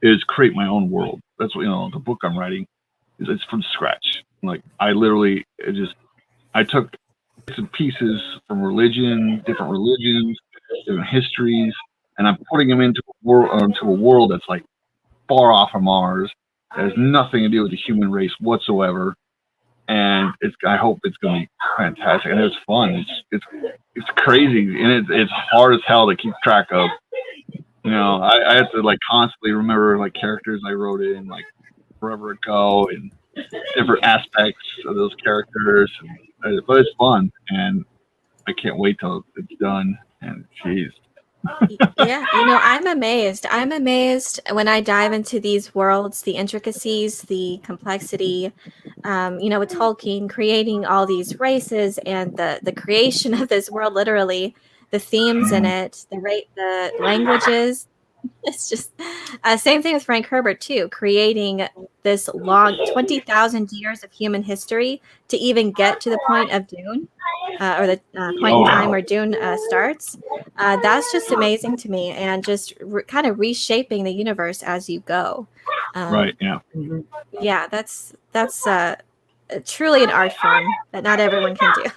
is create my own world. That's what the book I'm writing it's from scratch. Like I took bits and pieces from different religions, different histories, and I'm putting them into a world that's like far off from ours. It has nothing to do with the human race whatsoever, and I hope it's going to be fantastic. And it's fun. It's crazy, and it's hard as hell to keep track of. I have to like constantly remember like characters I wrote in like forever ago and different aspects of those characters. But it's fun, and I can't wait till it's done. And jeez. Yeah, I'm amazed. I'm amazed when I dive into these worlds, the intricacies, the complexity. With Tolkien creating all these races and the creation of this world, literally, the themes in it, the languages. It's just same thing with Frank Herbert too, creating this long 20,000 years of human history to even get to the point of Dune, or the point in time where Dune starts. That's just amazing to me, and just kind of reshaping the universe as you go. Right. Yeah. Yeah, that's truly an art form that not everyone can do.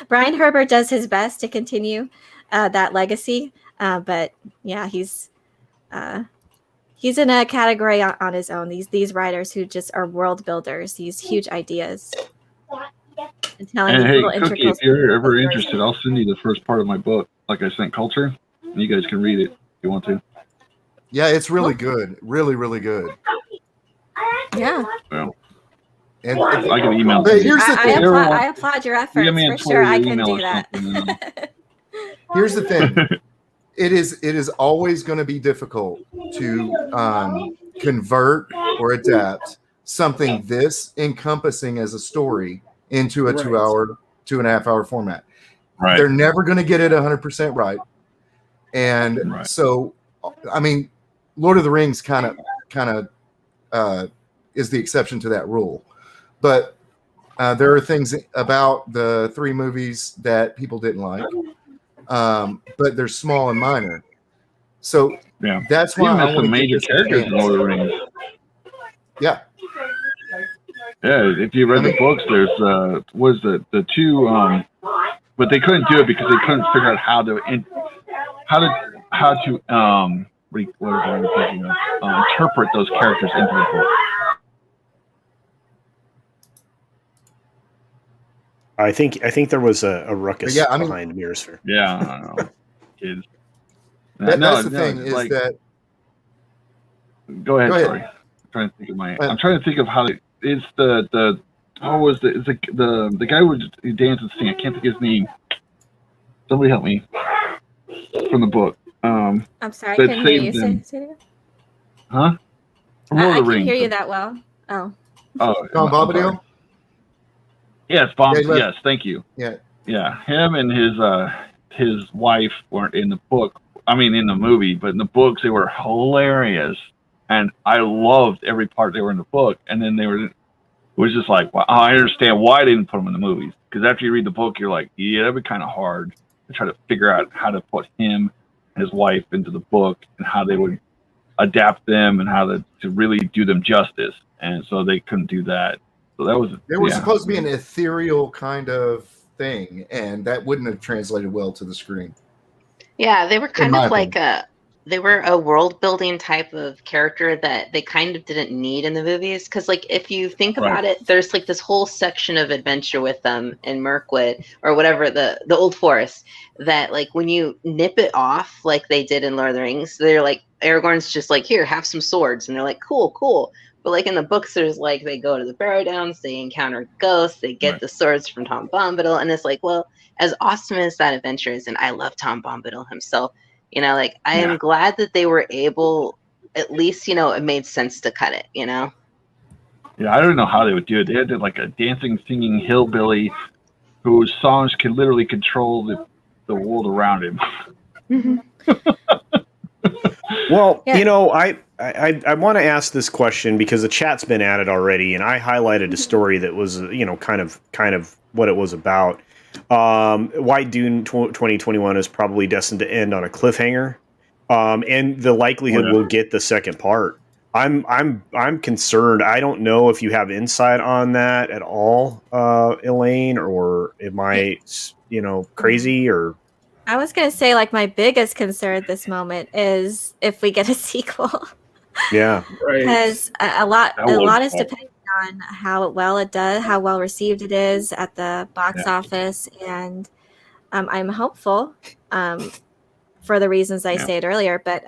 Brian Herbert does his best to continue that legacy, but yeah, he's in a category on his own. These writers who just are world builders, these huge ideas. And hey, Cookie, if you're ever interested, I'll send you the first part of my book, like I sent Culture, and you guys can read it if you want to. Yeah, it's really good. Really, really good. Yeah. Well, and I can email. Here's the thing. I applaud your efforts. For sure, I can do that. Here's the thing. It is always going to be difficult to convert or adapt something this encompassing as a story into a 2.5 hour format. Right. They're never going to get it 100% right. And so, I mean, Lord of the Rings kind of is the exception to that rule. But there are things about the 3 movies that people didn't like. But they're small and minor. So that's why I want to major characters in Lord of the Rings. Yeah. Yeah, if you read the books, there's the 2 but they couldn't do it because they couldn't figure out how to interpret those characters into the book. I think there was a ruckus behind Mirrorsphere. Yeah, I don't know. Kids. That's the thing is like, that. Go ahead. Sorry, I'm trying to think of how it's the what was the guy who danced and sing. I can't think of his name. Somebody help me from the book. I'm sorry, I couldn't hear you. Say it again. Huh? I can't hear you that well. Tom Bombadil? Yes, yes, thank you. Yeah. Him and his wife weren't in the book. I mean, in the movie, but in the books they were hilarious, and I loved every part they were in the book. And then it was just like, wow, I understand why they didn't put them in the movies. Because after you read the book, you're like, yeah, that'd be kind of hard to try to figure out how to put him and his wife into the book and how they would adapt them and how to really do them justice. And so they couldn't do that. So that was they were supposed to be an ethereal kind of thing, and that wouldn't have translated well to the screen. Yeah, they were kind of like they were a world building type of character that they kind of didn't need in the movies. Because like if you think about it, there's like this whole section of adventure with them in Mirkwood or whatever, the Old Forest, that like when you nip it off like they did in Lord of the Rings, they're like, Aragorn's just like, here, have some swords, and they're like, cool. But like in the books, there's like they go to the Barrow Downs, they encounter ghosts, they get the swords from Tom Bombadil, and it's like, well, as awesome as that adventure is, and I love Tom Bombadil himself, you know, like I am glad that they were able, at least, you know, it made sense to cut it, you know. Yeah, I don't know how they would do it. They had like a dancing, singing hillbilly whose songs could literally control the world around him. Well, you know, I want to ask this question because the chat's been at it already, and I highlighted a story that was, you know, kind of what it was about. Why Dune 2021 is probably destined to end on a cliffhanger, and the likelihood we'll get the second part. I'm concerned. I don't know if you have insight on that at all, Elaine, or am I, you know, crazy or? I was gonna say, like, my biggest concern at this moment is if we get a sequel. Yeah, because a lot is depending on how well it does, how well received it is at the box office, and I'm hopeful for the reasons I stated earlier. But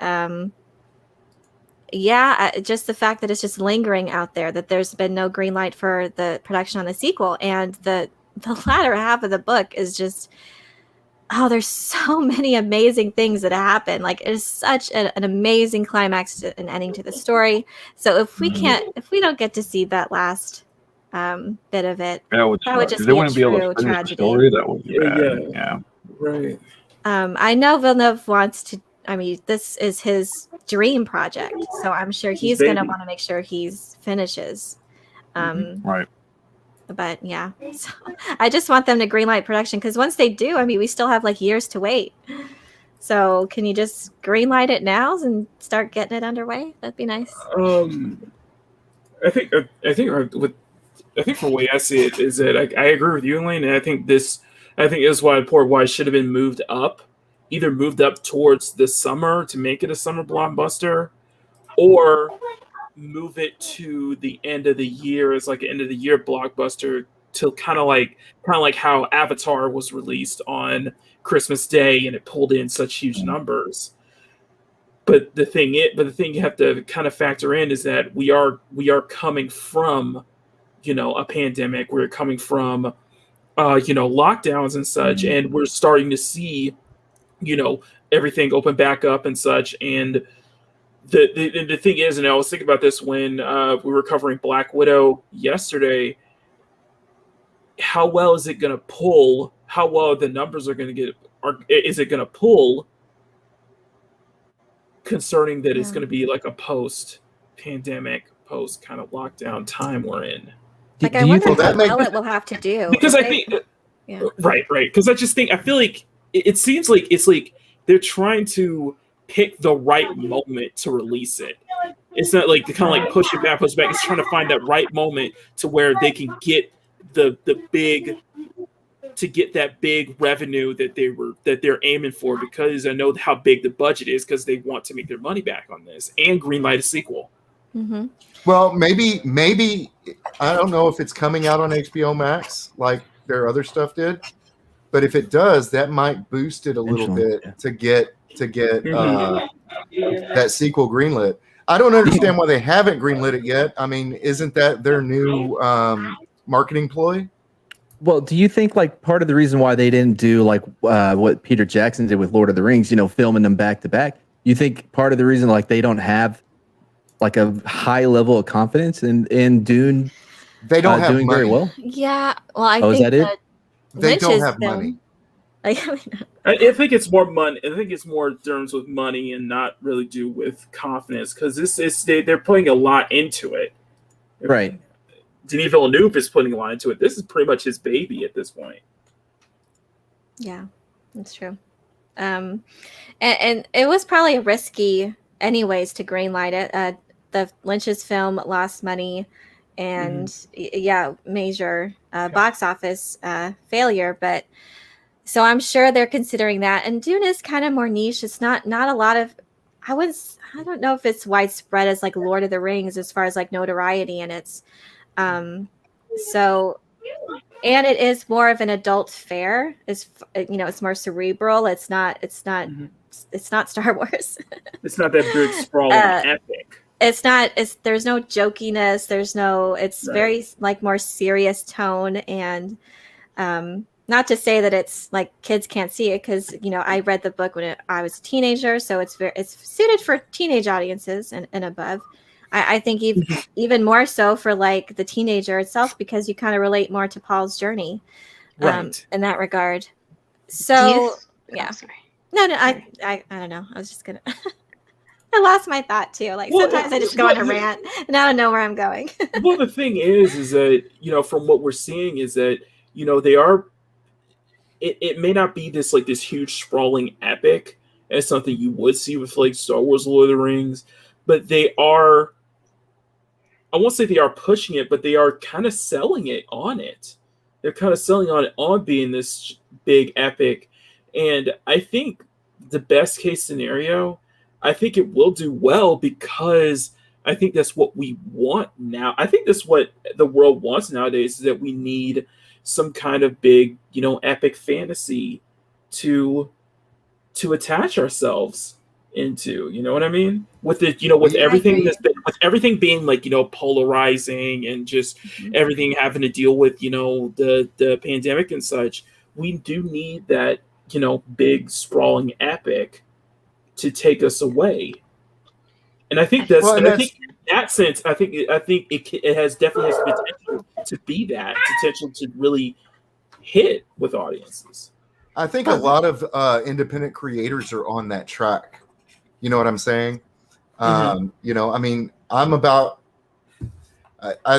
just the fact that it's just lingering out there, that there's been no green light for the production on the sequel, and the latter half of the book is just. Oh, there's so many amazing things that happen. Like, it's such an amazing climax and ending to the story. So if we don't get to see that last bit of it, that would just be a true tragedy. That would be bad. Yeah. Right. I know Villeneuve wants to. I mean, this is his dream project, so I'm sure he's going to want to make sure he finishes. Right. But yeah, so I just want them to greenlight production, because once they do, I mean, we still have like years to wait. So can you just greenlight it now and start getting it underway? That'd be nice. I think from the way I see it is that I agree with you, Elaine, and I think this is why it should have been moved up, either moved up towards the summer to make it a summer blockbuster, or move it to the end of the year as like an end of the year blockbuster, to kind of like how Avatar was released on Christmas Day and it pulled in such huge numbers. But the thing you have to kind of factor in is that we are coming from, you know, a pandemic. We're coming from you know, lockdowns and such, and we're starting to see, you know, everything open back up and such. And the thing is, and I was thinking about this when we were covering Black Widow yesterday, how well is it going to pull? How well the numbers are going to get? Is it going to pull? Concerning that it's going to be like a post-pandemic, post kind of lockdown time we're in. Like, I wonder what well it will have to do. Because I think, right. Because I feel like it seems like it's like they're trying to pick the right moment to release it. It's not like kind of like push it back. It's trying to find that right moment to where they can get that big revenue that they're aiming for, because I know how big the budget is, because they want to make their money back on this and greenlight a sequel. Mm-hmm. Well, maybe I don't know if it's coming out on HBO Max like their other stuff did, but if it does, that might boost it a little bit to get that sequel greenlit. I don't understand why they haven't greenlit it yet. I mean, isn't that their new marketing ploy? Well, do you think like part of the reason why they didn't do like what Peter Jackson did with Lord of the Rings, you know, filming them back to back? You think part of the reason like they don't have like a high level of confidence in Dune? They don't have doing money. Very well. Yeah, well, I is think that it? They don't have money. I think it's more money. I think it's more in terms with money and not really do with confidence, because they're putting a lot into it. Right. Denis Villeneuve is putting a lot into it. This is pretty much his baby at this point. Yeah, that's true. And it was probably risky anyways to greenlight it. The Lynch's film lost money, and major box office failure. But so I'm sure they're considering that. And Dune is kind of more niche. It's not a lot of. I don't know if it's widespread as like Lord of the Rings as far as like notoriety, and it's so. And it is more of an adult fare. It's it's more cerebral. It's not Star Wars. It's not that big sprawling epic. it's not. There's no jokiness. It's very like more serious tone, and not to say that it's like kids can't see it, because I read the book when I was a teenager, so it's suited for teenage audiences and above. I think even more so for like the teenager itself, because you kind of relate more to Paul's journey, Right. in that regard. So yeah, sorry. no, I don't know. I was just gonna. I lost my thought too. Like sometimes I just go on a rant and I don't know where I'm going. Well, the thing is that from what we're seeing is that they are. It may not be this huge sprawling epic as something you would see with like Star Wars, Lord of the Rings, but they are. I won't say they are pushing it, but they are kind of selling it on it. They're kind of selling on it on being this big epic, and I think the best case scenario, I think it will do well, because I think that's what we want now. I think that's what the world wants nowadays, is that we need some kind of big, epic fantasy to attach ourselves into. You know what I mean? With it, with everything with everything being like, polarizing, and just everything having to deal with, the pandemic and such, we do need that, big sprawling epic to take us away. And I think that's, and I think in that sense, I think it has definitely has potential to be that, potential to really hit with audiences. I think a lot of independent creators are on that track. You know what I'm saying? I mean, I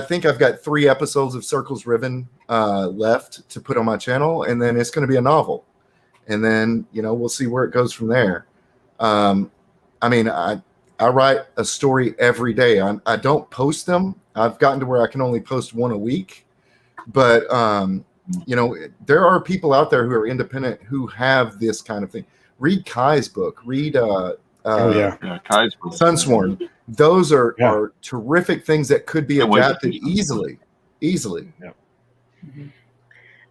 think I've got 3 episodes of Circles Riven left to put on my channel, and then it's going to be a novel. And then, we'll see where it goes from there. I mean, I write a story every day. I don't post them. I've gotten to where I can only post 1 a week. But, there are people out there who are independent who have this kind of thing. Read Kai's book. Read Kai's book. Sunsworn. Those are terrific things that could be adapted easily. Yeah.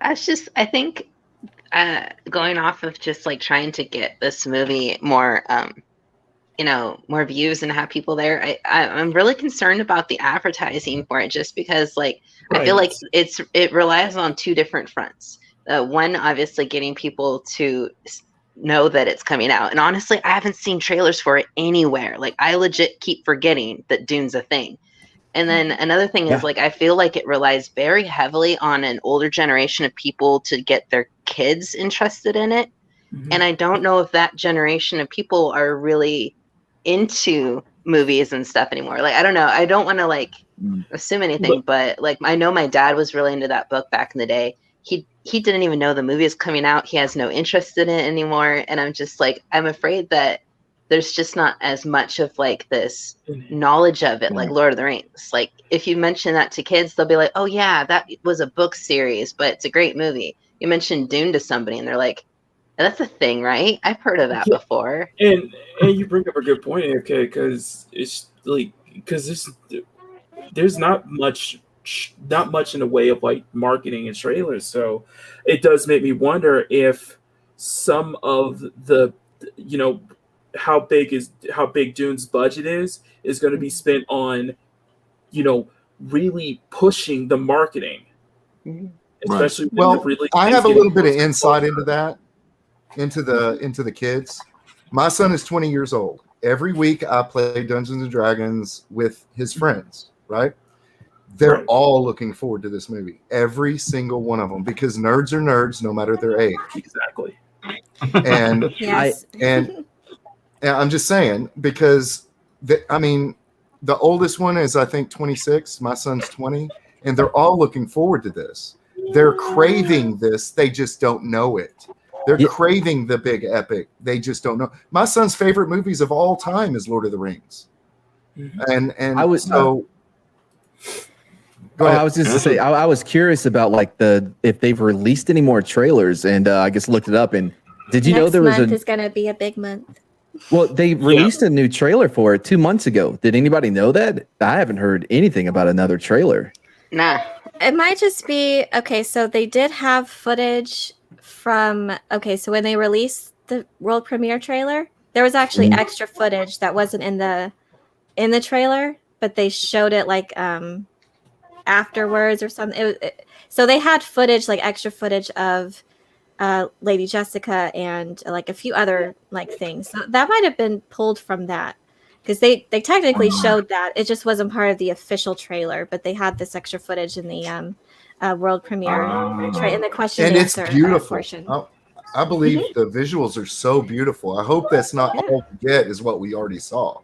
I think going off of just like trying to get this movie more more views and have people there, I'm really concerned about the advertising for it, just because I feel like it relies on 2 different fronts. One, obviously getting people to know that it's coming out, and honestly, I haven't seen trailers for it anywhere. Like, I legit keep forgetting that Dune's a thing. And then another thing is I feel like it relies very heavily on an older generation of people to get their kids interested in it. And I don't know if that generation of people are really into movies and stuff anymore. I don't know. I don't want to assume anything, but I know my dad was really into that book back in the day. He didn't even know the movie is coming out. He has no interest in it anymore. And I'm just I'm afraid that there's just not as much of this knowledge of it, like Lord of the Rings. If you mention that to kids, they'll be like, oh yeah, that was a book series, but it's a great movie. You mention Dune to somebody and they're like, that's a thing, right? I've heard of that before. And you bring up a good point, okay? Because it's there's not much in the way of marketing and trailers. So it does make me wonder if some of the how big Dune's budget is going to be spent on really pushing the marketing, especially I have a little bit of insight into that. Into the kids. My son is 20 years old. Every week I play Dungeons and Dragons with his friends, right? They're all looking forward to this movie. Every single one of them, because nerds are nerds no matter their age. Exactly. And and I'm just saying, because the oldest one is I think 26, my son's 20, and they're all looking forward to this. They're craving this, they just don't know it. They're craving the big epic. They just don't know. My son's favorite movies of all time is Lord of the Rings. And I was I was just to say, I was curious about if they've released any more trailers, and I just looked it up. And did you know there was Next month is going to be a big month. Well, they released a new trailer for it 2 months ago. Did anybody know that? I haven't heard anything about another trailer. Nah. It might just be okay. So they did have footage from so when they released the world premiere trailer, there was actually extra footage that wasn't in the in the trailer, but they showed it like afterwards or something. So they had footage, like extra footage of Lady Jessica and like a few other like things. So that might have been pulled from that, because they technically showed that. It just wasn't part of the official trailer, but they had this extra footage in the world premiere in the question and answer beautiful. portion. I believe the visuals are so beautiful. I hope that's not all we get is what we already saw.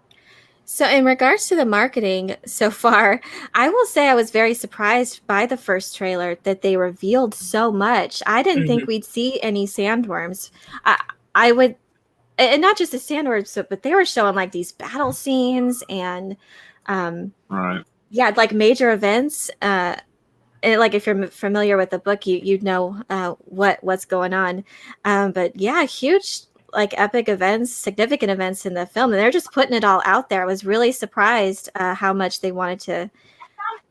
So in regards to the marketing so far, I will say I was very surprised by the first trailer that they revealed so much. I didn't think we'd see any sandworms. I would, and not just the sandworms, but they were showing like these battle scenes and like major events. And like if you're familiar with the book, you'd know what's going on. But yeah, huge like epic events, significant events in the film, and they're just putting it all out there. I was really surprised how much they wanted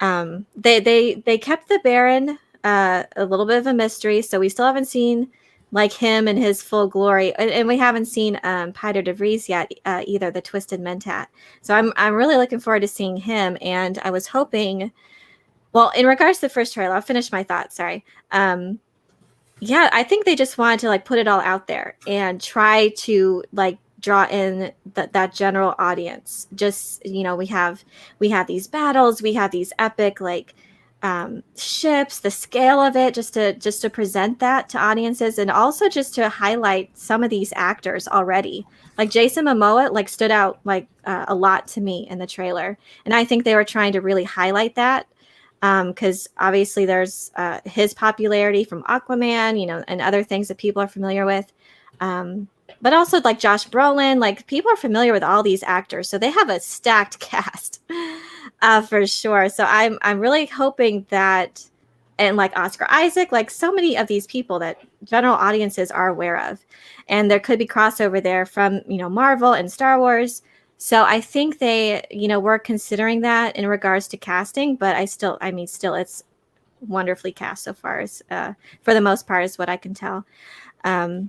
to. They kept the Baron a little bit of a mystery, so we still haven't seen like him in his full glory, and we haven't seen Piter de Vries yet either, the Twisted Mentat. So I'm really looking forward to seeing him, and I was hoping. Well, in regards to the first trailer, I'll finish my thoughts. Sorry. Yeah, I think they just wanted to like put it all out there and try to like draw in that general audience. Just, you know, we have these battles, we have these epic like ships, the scale of it, just to present that to audiences, and also just to highlight some of these actors already. Like Jason Momoa like stood out like a lot to me in the trailer, and I think they were trying to really highlight that. Because obviously there's his popularity from Aquaman, you know, and other things that people are familiar with. But also like Josh Brolin, like people are familiar with all these actors, so they have a stacked cast for sure. So I'm really hoping that, and like Oscar Isaac, like so many of these people that general audiences are aware of, and there could be crossover there from, you know, Marvel and Star Wars. So I think they, you know, were considering that in regards to casting, but still it's wonderfully cast so far, as for the most part, is what I can tell. But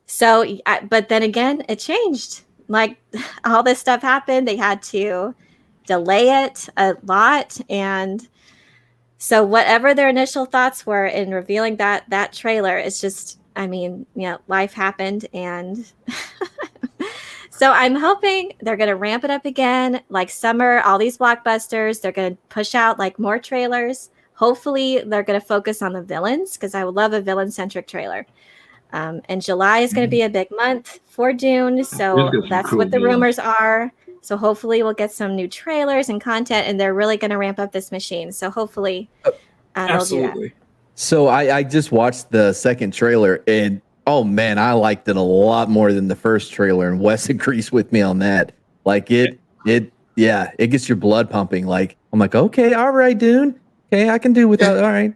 then again, it changed. Like all this stuff happened, they had to delay it a lot, and so whatever their initial thoughts were in revealing that trailer, it's just, I mean, you know, life happened, and. So I'm hoping they're going to ramp it up again, like summer, all these blockbusters. They're going to push out like more trailers. Hopefully they're going to focus on the villains, because I would love a villain-centric trailer. And July is going to be a big month for Dune. So that's what the rumors are. So hopefully we'll get some new trailers and content, and they're really going to ramp up this machine. So hopefully they'll do that. So I just watched the second trailer, and oh man, I liked it a lot more than the first trailer, and Wes agrees with me on that. Like it gets your blood pumping. Like I'm like, okay, all right, Dune. Okay, I can do without. All right,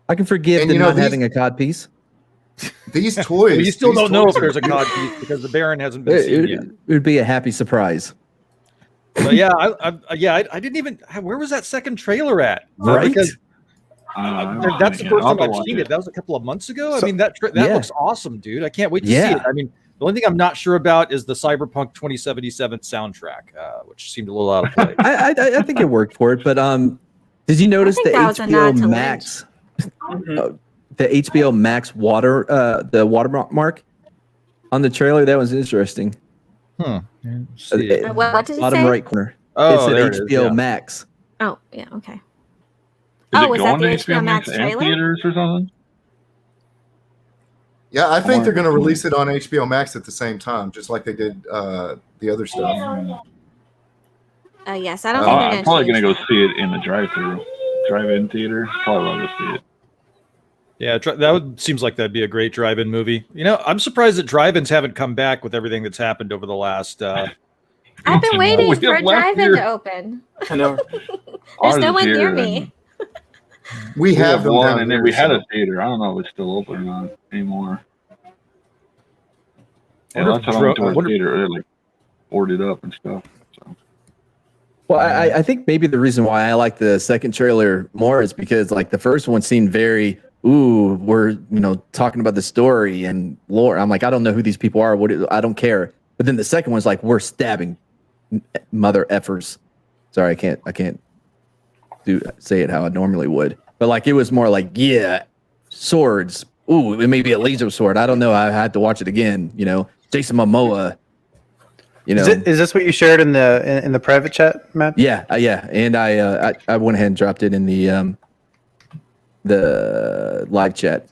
I can forgive them not having a cod piece. These toys. Well, you still don't know if there's a cod piece because the Baron hasn't been seen yet. It would be a happy surprise. But yeah, I didn't even. Where was that second trailer at? Right. Because that's the first time I've seen it. That was a couple of months ago. I mean, that looks awesome, dude. I can't wait to see it. I mean, the only thing I'm not sure about is the Cyberpunk 2077 soundtrack, which seemed a little out of place. I think it worked for it, but did you notice the HBO Max, the HBO Max the watermark on the trailer? That was interesting. What did it bottom say? Right corner. Oh, it said said HBO Max. Oh, yeah, okay. Was that the HBO Max trailer? Theaters or something? Yeah, I think they're going to release it on HBO Max at the same time, just like they did the other stuff. Yes, I don't think I'm probably going to go see it in the drive-in theater. Probably want to see it. Yeah, seems like that'd be a great drive-in movie. You know, I'm surprised that drive-ins haven't come back with everything that's happened over the last. I've been waiting for a drive-in to open. I know. There's no one near me. We have one, and then we had a theater. I don't know if it's still open or not anymore. Yeah, last time I went to a theater, they're like boarded up and stuff. So. Well, I think maybe the reason why I like the second trailer more is because like the first one seemed very, we're talking about the story and lore. I'm like, I don't know who these people are. I don't care. But then the second one's like, we're stabbing mother effers. Sorry, I can't say it how I normally would. But like it was more like, yeah, swords. Ooh, it may be a laser sword. I don't know. I had to watch it again. Jason Momoa. Is this what you shared in the private chat, Matt? Yeah, yeah. And I went ahead and dropped it in the live chat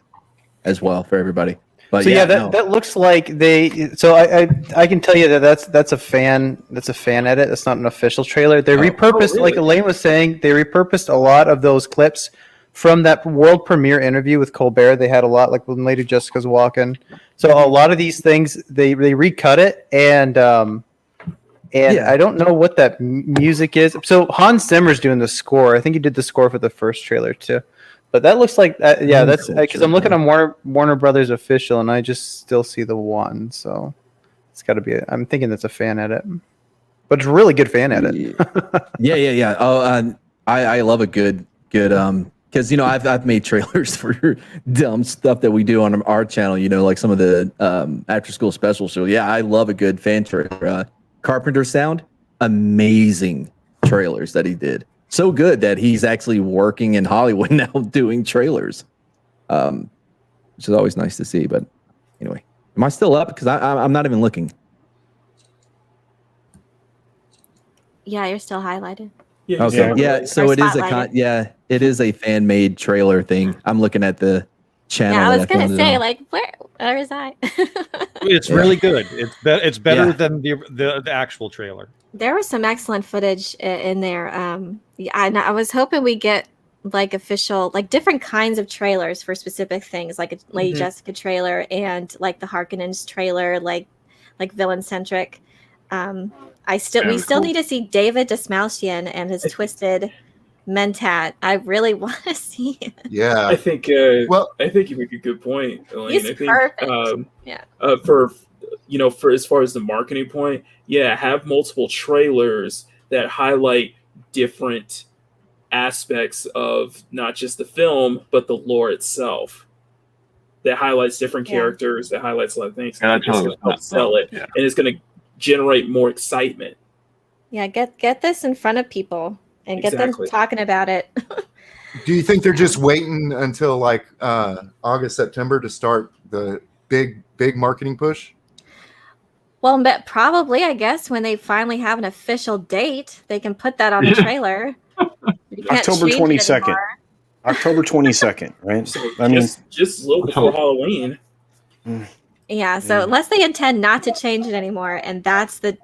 as well for everybody. But so that looks like they. So I can tell you that's a fan edit. That's not an official trailer. They repurposed, like Elaine was saying, they repurposed a lot of those clips from that world premiere interview with Colbert. They had a lot, like when Lady Jessica's walking. So a lot of these things they recut it, and I don't know what that music is. So Hans Zimmer's doing the score. I think he did the score for the first trailer too. But that looks like that's because I'm looking on Warner Brothers official, and I just still see the one. So it's got to be. I'm thinking that's a fan edit, but it's a really good fan edit. Yeah. Oh, I love a good because I've made trailers for dumb stuff that we do on our channel. Like some of the after school specials. So yeah, I love a good fan trailer. Carpenter Sound, amazing trailers that he did. So good that he's actually working in Hollywood now doing trailers, which is always nice to see. But anyway, am I still up? Because I'm not even looking. Yeah, you're still highlighted. Yeah, okay. Yeah, so it is it is a fan made trailer thing. I'm looking at the channel. Yeah, I was gonna say, like, where is I? It's really good. It's better than the actual trailer. There was some excellent footage in there. I was hoping we get like official, like different kinds of trailers for specific things, like a Lady Jessica trailer and like the Harkonnens trailer, like villain centric. We still need to see David Dastmalchian and his twisted Mentat. I really want to see it. Yeah, I think. I think you make a good point, Elaine. He's perfect. For as far as the marketing point, have multiple trailers that highlight different aspects of not just the film but the lore itself. That highlights different characters. That highlights a lot of things. And that's going to help sell it, and it's going to generate more excitement. Yeah, get this in front of people and get them talking about it. Do you think they're just waiting until like August, September to start the big marketing push? Well, but probably, I guess, when they finally have an official date, they can put that on the trailer. October 22nd. October 22nd, right? So just a little before Halloween. Yeah, so unless they intend not to change it anymore, and that's the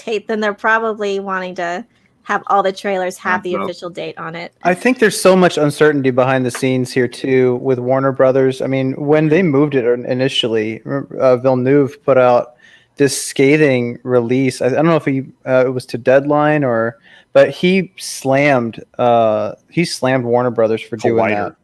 date, then they're probably wanting to have all the trailers have the official date on it. I think there's so much uncertainty behind the scenes here too with Warner Brothers. I mean, when they moved it initially, Villeneuve put out this scathing release. I don't know if it was to Deadline but he slammed Warner Brothers for doing that.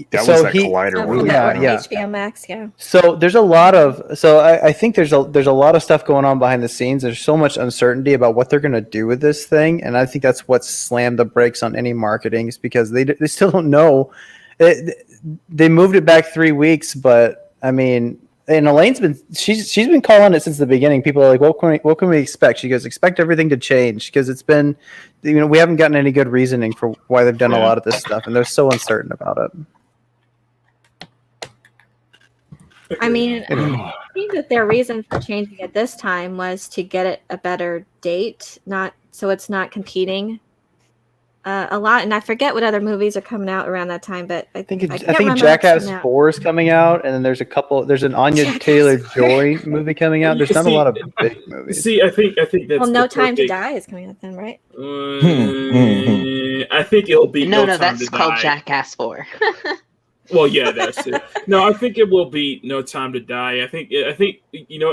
That was that Collider one. HBO Max, So there's a lot of I think there's a lot of stuff going on behind the scenes. There's so much uncertainty about what they're going to do with this thing, and I think that's what slammed the brakes on any marketing, is because they still don't know. They moved it back 3 weeks, but I mean, and Elaine's she's been calling it since the beginning. People are like, what can we expect? She goes, expect everything to change, because it's been, we haven't gotten any good reasoning for why they've done a lot of this stuff, and they're so uncertain about it. I mean, I think that their reason for changing it this time was to get it a better date, not so it's not competing a lot. And I forget what other movies are coming out around that time, but I think Jackass 4 is coming out, and then there's an Anya Taylor-Joy movie coming out. There's not a lot of big movies. See, I think that's No Time to Die is coming out then, right? I think it'll be no. Time That's to called Die. Jackass 4. Well, yeah, that's it. No, I think it will be No Time to Die. I think what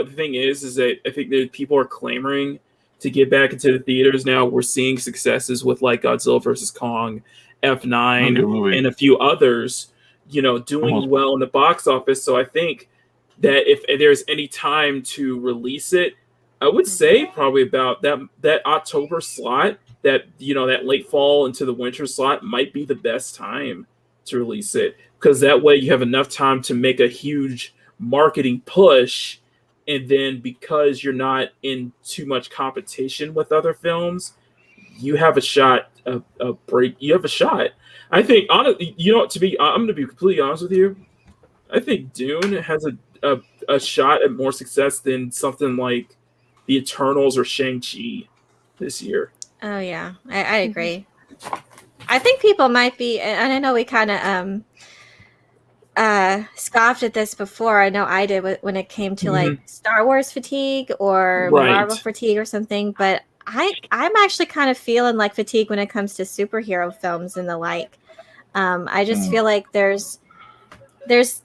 the thing is that I think that people are clamoring to get back into the theaters now. We're seeing successes with like Godzilla vs. Kong, F9, and a few others, doing well in the box office. So I think that if there's any time to release it, I would say probably about that October slot, that late fall into the winter slot might be the best time to release it, because that way you have enough time to make a huge marketing push, and then because you're not in too much competition with other films, you have a shot, a break. You have a shot. I think, honestly, I'm going to be completely honest with you. I think Dune has a shot at more success than something like The Eternals or Shang-Chi this year. Oh yeah, I agree. I think people might be, and I know we kind of scoffed at this before. I know I did when it came to like Star Wars fatigue or Marvel fatigue or something. But I'm actually kind of feeling like fatigue when it comes to superhero films and the like. I just feel like there's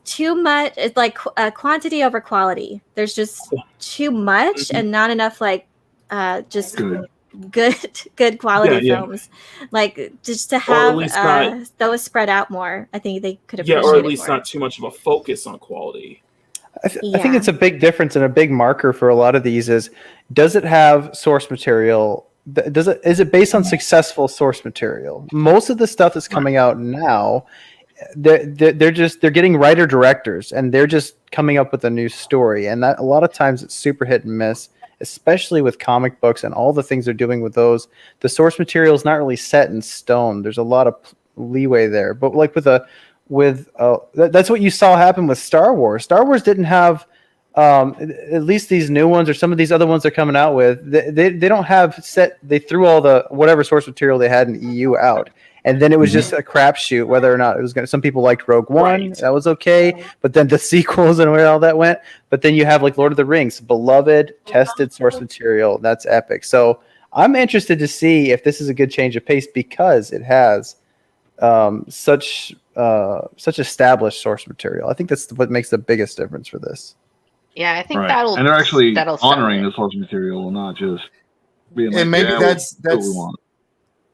too much. It's like quantity over quality. There's just too much and not enough like just good quality films. Like just to have those spread out more. I think they could appreciate or at least more. Not too much of a focus on quality. I think it's a big difference and a big marker for a lot of these is, does it have source material? Is it based on successful source material? Most of the stuff that's coming out now, they're getting writer directors and they're just coming up with a new story, and that a lot of times it's super hit and miss, especially with comic books and all the things they're doing with those. The source material is not really set in stone. There's a lot of leeway there, but like that's what you saw happen with Star Wars. Star Wars didn't have at least these new ones or some of these other ones they're coming out with. They don't have set. They threw all the whatever source material they had in EU out. And then it was just a crapshoot whether or not it was going to. Some people liked Rogue One, that was okay, but then the sequels and where all that went. But then you have like Lord of the Rings, beloved, tested source material. That's epic. So I'm interested to see if this is a good change of pace because it has such established source material. I think that's what makes the biggest difference for this. Yeah, I think and they're actually honoring the source material, not just being like, and maybe that's what we want.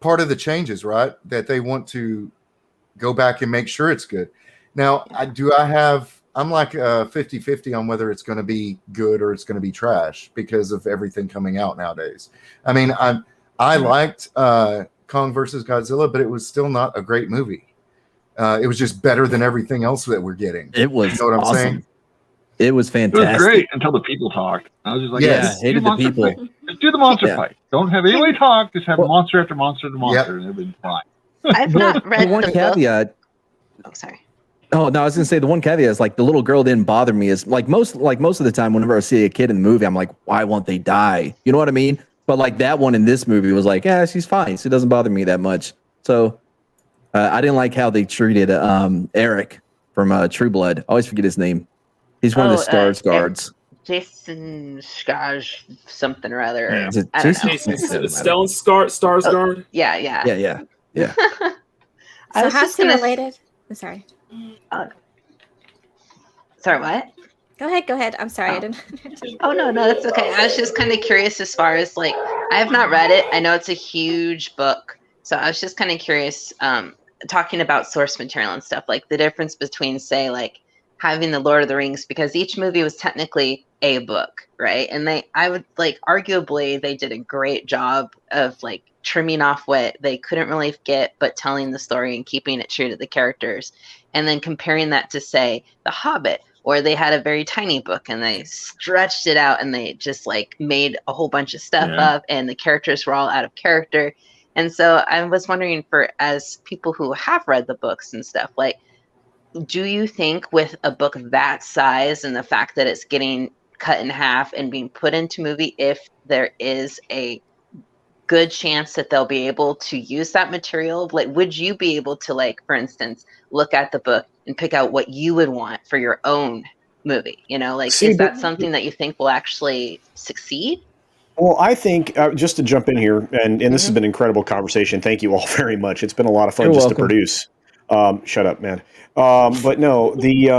Part of the changes, right? That they want to go back and make sure it's good. Now, I'm like 50-50 on whether it's going to be good or it's going to be trash because of everything coming out nowadays. I mean, I liked Kong versus Godzilla, but it was still not a great movie. It was just better than everything else that we're getting. It was you know what awesome. I'm saying? It was fantastic. It was great until the people talked. I was just like, hated the people. Fight. Just do the monster fight. Don't have anybody talk. Just have monster after monster after monster, and everything's fine. I've not read the one caveat. Oh, sorry. Oh no, I was gonna say the one caveat is like the little girl didn't bother me as most of the time whenever I see a kid in the movie, I'm like, why won't they die? You know what I mean? But like that one in this movie was like, yeah, she's fine. She doesn't bother me that much. So I didn't like how they treated Eric from True Blood. I always forget his name. He's one of the Stars guards. Jason Skaj something or other. Yeah. I don't know. Jason Stars guard. Yeah. So how's he related? I'm sorry. Sorry, what? Go ahead. I'm sorry. I didn't. Oh no, that's okay. I was just kind of curious as far as like I have not read it. I know it's a huge book, so I was just kind of curious. Talking about source material and stuff, like the difference between, say, like having the Lord of the Rings, because each movie was technically a book, right? And I would like arguably they did a great job of like trimming off what they couldn't really get, but telling the story and keeping it true to the characters, and then comparing that to, say, The Hobbit, where they had a very tiny book and they stretched it out and they just like made a whole bunch of stuff up and the characters were all out of character. And so I was wondering, for as people who have read the books and stuff, like, do you think with a book that size and the fact that it's getting cut in half and being put into movie, if there is a good chance that they'll be able to use that material? Like, would you be able to, like, for instance, look at the book and pick out what you would want for your own movie? You know, like, is that something that you think will actually succeed? Well, I think just to jump in here, and this has been an incredible conversation. Thank you all very much. It's been a lot of fun You're welcome. to produce. Shut up, man. But no, the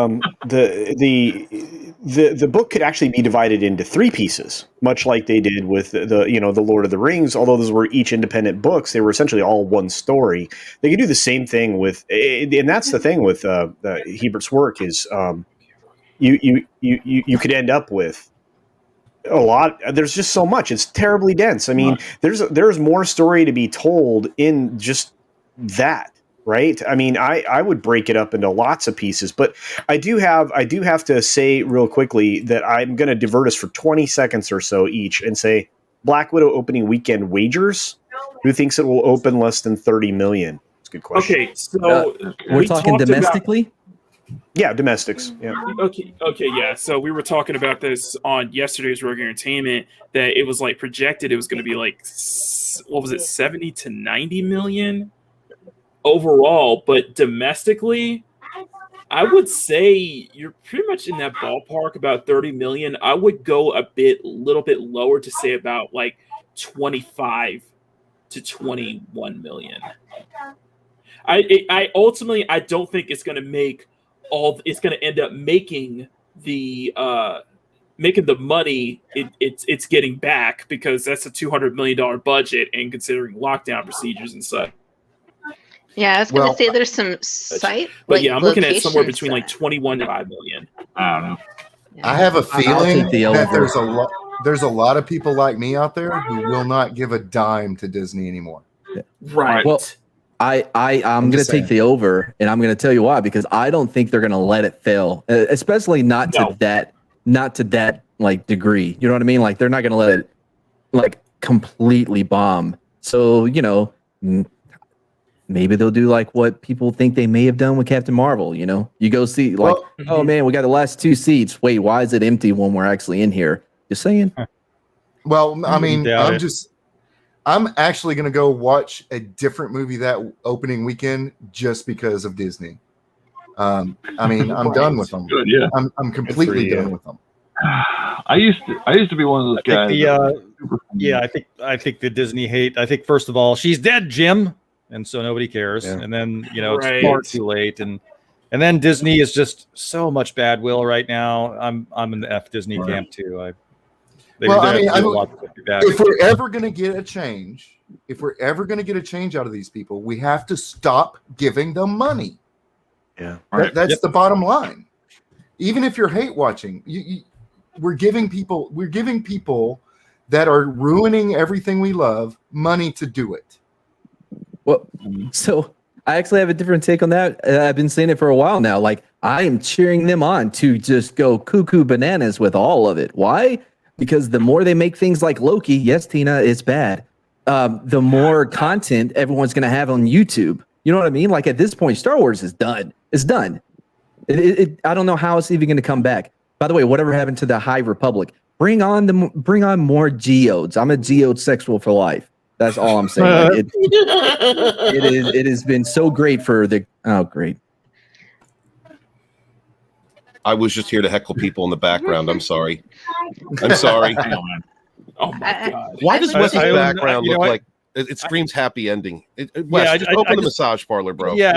book could actually be divided into three pieces, much like they did with the Lord of the Rings. Although those were each independent books, they were essentially all one story. They could do the same thing with, and that's the thing with Hebert's work is you could end up with a lot. There's just so much. It's terribly dense. I mean, there's more story to be told in just that. Right. I mean, I would break it up into lots of pieces, but I do have to say real quickly that I'm going to divert us for 20 seconds or so each and say Black Widow opening weekend wagers. Who thinks it will open less than 30 million? It's a good question. Okay, so we're talking domestically. Yeah, domestics. Yeah. Okay, yeah. So we were talking about this on yesterday's Rogue Entertainment that it was like projected it was going to be like 70 to 90 million overall, but domestically, I would say you're pretty much in that ballpark, about 30 million. I would go little bit lower to say about like 25 to 21 million. I ultimately I don't think it's going to make it's going to end up making the money it's getting back, because that's a $200 million budget, and considering lockdown procedures and such. Yeah, I was going to say there's some site, but yeah, I'm looking at somewhere between like 21 to 5 million. I don't know. I have a feeling that there's a lot of people like me out there who will not give a dime to Disney anymore. Right. Well, I'm going to take the over, and I'm going to tell you why, because I don't think they're going to let it fail, especially not to that like degree. You know what I mean? Like, they're not going to let it like completely bomb. So, you know, maybe they'll do like what people think they may have done with Captain Marvel. You know, you go see like, oh man, we got the last 2 seats. Wait, why is it empty when we're actually in here? Just saying. Well, I mean, I'm actually going to go watch a different movie that opening weekend just because of Disney. I mean, I'm done with them. Good, yeah. I'm completely done with them. I used to be one of those guys. I think the Disney hate. I think first of all, she's dead, Jim, and so nobody cares. Yeah. And then it's far too late, and then Disney is just so much bad will right now. I'm in the F Disney camp too. If we're ever going to get a change, out of these people, we have to stop giving them money. Yeah, that's the bottom line. Even if you're hate watching, we're giving people that are ruining everything we love money to do it. Well, so I actually have a different take on that. I've been saying it for a while now. Like, I am cheering them on to just go cuckoo bananas with all of it. Why? Because the more they make things like Loki, yes, Tina, it's bad. The more content everyone's going to have on YouTube. You know what I mean? Like, at this point, Star Wars is done. It's done. I don't know how it's even going to come back. By the way, whatever happened to the High Republic? Bring on more geodes. I'm a geode sexual for life. That's all I'm saying. Like, it has been so great for the. Oh, great. I was just here to heckle people in the background. I'm sorry. I'm sorry. Oh my God. Why does Wes's background look like it screams happy ending? Wes, just open the massage parlor, bro. Yeah,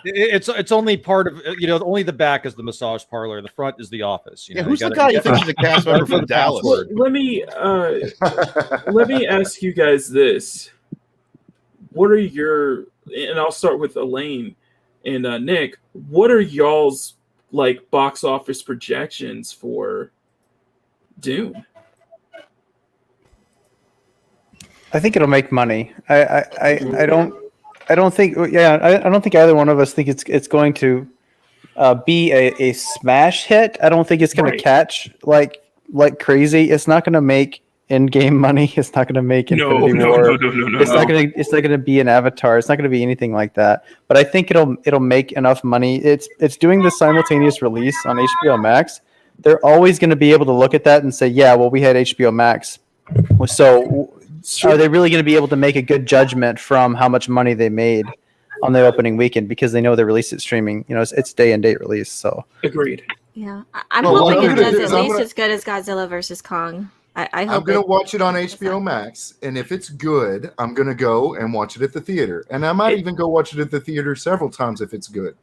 it's only part of only the back is the massage parlor. The front is the office. Who's the guy who thinks he's a cast member from Dallas? Let me ask you guys this: what are your? And I'll start with Elaine and Nick. What are y'all's like box office projections for Dune? I think it'll make money. I don't think either one of us think it's going to be a smash hit. I don't think it's going to catch like crazy. It's not going to make in-game money. It's not going to make Infinity War. It's not going to be an Avatar. It's not going to be anything like that. But I think it'll make enough money. It's doing the simultaneous release on HBO Max. They're always going to be able to look at that and say, yeah, well, we had HBO Max, so. Are they really going to be able to make a good judgment from how much money they made on the opening weekend, because they know they released it streaming? It's day and date release. So agreed. Yeah, I'm hoping it does at least as good as Godzilla versus Kong. I'm going to watch it on HBO Max, and if it's good, I'm going to go and watch it at the theater, and I might even go watch it at the theater several times if it's good.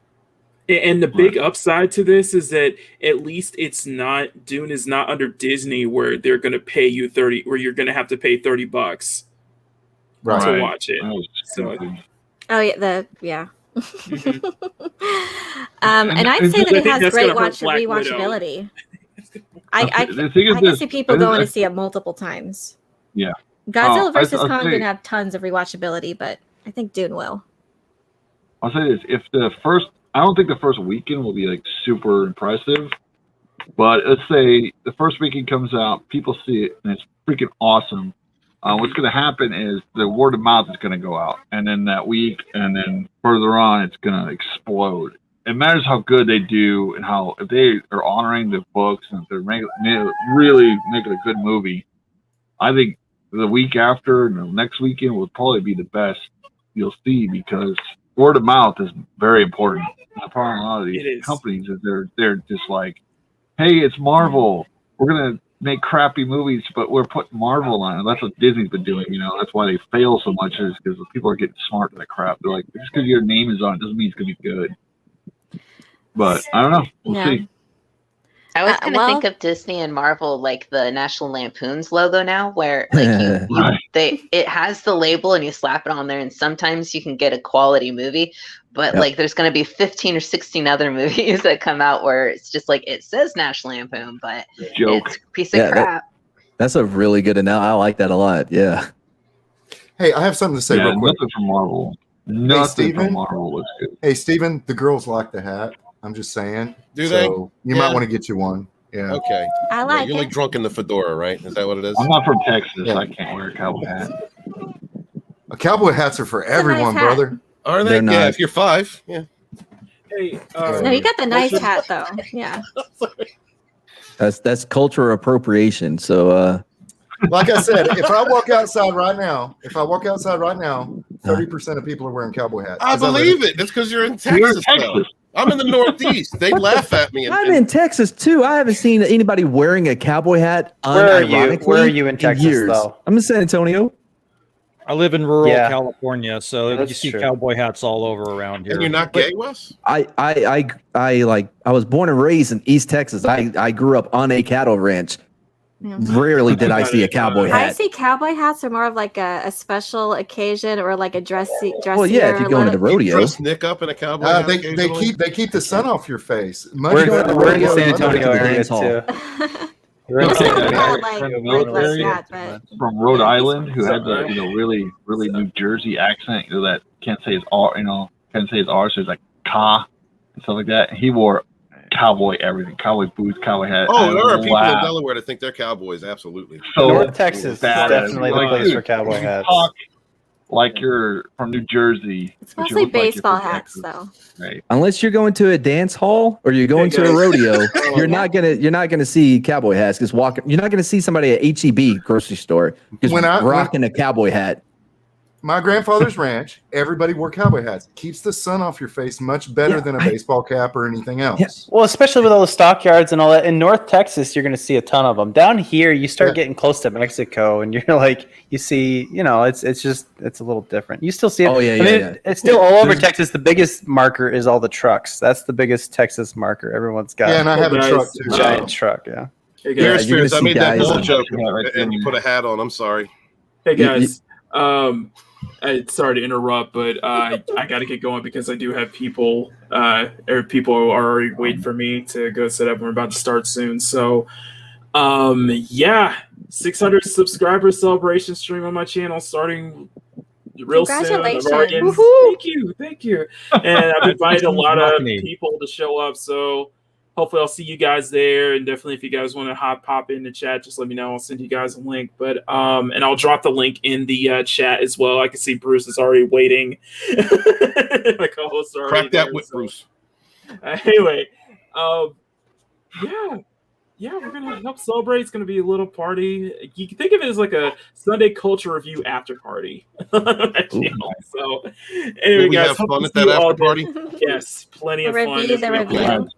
And the big upside to this is that at least Dune is not under Disney, where they're going to pay you where you're going to have to pay $30 to watch it. So, and I'd say that it has great rewatchability. I can see people going to see it multiple times. Yeah, Godzilla versus Kong didn't have tons of rewatchability, but I think Dune will. I'll say this: I don't think the first weekend will be like super impressive, but let's say the first weekend comes out, people see it, and it's freaking awesome. what's going to happen is the word of mouth is going to go out, and then that week, and then further on, it's going to explode. It matters how good they do, and how if they are honoring the books and if they're really making a good movie. I think the week after, next weekend will probably be the best you'll see, because word of mouth is very important. The problem with a lot of these companies is they're just like, hey, it's Marvel. We're gonna make crappy movies, but we're putting Marvel on it. That's what Disney's been doing. That's why they fail so much, is because people are getting smart to that crap. They're like, just because your name is on it doesn't mean it's gonna be good. But I don't know. We'll see. I was going to think of Disney and Marvel like the National Lampoon's logo now, where like it has the label and you slap it on there, and sometimes you can get a quality movie, but like there's going to be 15 or 16 other movies that come out where it's just like it says National Lampoon, but it's a piece of crap. That's a really good analogy. I like that a lot. Yeah. Hey, I have something to say real quick. Nothing from Marvel. Nothing from Marvel was good. Hey, Steven, the girls like the hat. I'm just saying. Do they? You might want to get you one. Yeah. Okay. I like You're like drunk in the fedora, right? Is that what it is? I'm not from Texas. I can't wear a cowboy hat. Cowboy hats are for everyone, brother. Are they? Yeah, if you're 5. Yeah. Hey, no, you got the nice hat though. Yeah. That's cultural appropriation. So like I said, if I walk outside right now, 30% of people are wearing cowboy hats. I believe it. That's because you're in Texas. I'm in the Northeast. They laugh at me. I'm in Texas too. I haven't seen anybody wearing a cowboy hat. Where are you in Texas, though? I'm in San Antonio. I live in rural California, so That's you see true. cowboy hats all over around here. And you're not gay, Wes? I was born and raised in East Texas. I grew up on a cattle ranch. Rarely did I see a cowboy hat. I see cowboy hats are more of like a special occasion or like a dressy. Well, yeah, if you're going to the rodeo. Dress Nick up in a cowboy hat they keep the sun off your face. We're in the San Antonio area too. From Rhode Island, who had the really New Jersey accent, that can't say his R, can't say his R, so it's like ka and stuff like that. He wore cowboy everything, cowboy boots, cowboy hat. Oh, there are people in Delaware that think they're cowboys. Absolutely. So North Texas is definitely the place for cowboy hats. Like you're from New Jersey. It's mostly baseball hats, though. Right. Unless you're going to a dance hall or you're going to a rodeo, you're not gonna see cowboy hats. You're not gonna see somebody at HEB grocery store just rocking a cowboy hat. My grandfather's ranch, everybody wore cowboy hats. Keeps the sun off your face much better than a baseball cap or anything else. Yeah. Well, especially with all the stockyards and all that. In North Texas, you're going to see a ton of them. Down here, you start getting close to Mexico, and you're like, you see, it's a little different. You still see it. Oh, yeah. It's still all over Texas. The biggest marker is all the trucks. That's the biggest Texas marker. Everyone's got. Yeah, and I have a truck too. Giant truck, yeah. Hey guys, Here's I made that whole joke, and you put a hat on. I'm sorry. Hey guys, sorry to interrupt, but I got to get going because I do have people are already waiting for me to go set up. We're about to start soon. So, 600 subscriber celebration stream on my channel starting real soon. Congratulations. Thank you. And I've invited a lot of people to show up. So hopefully I'll see you guys there. And definitely if you guys want to pop in the chat, just let me know. I'll send you guys a link. But and I'll drop the link in the chat as well. I can see Bruce is already waiting. My co-hosts are already Crack that there, whip, Bruce. Anyway, we're gonna help celebrate. It's gonna be a little party. You can think of it as like a Sunday culture review after party. So anyway, Will we guys, have fun at that after party? Yes, plenty of fun. The review.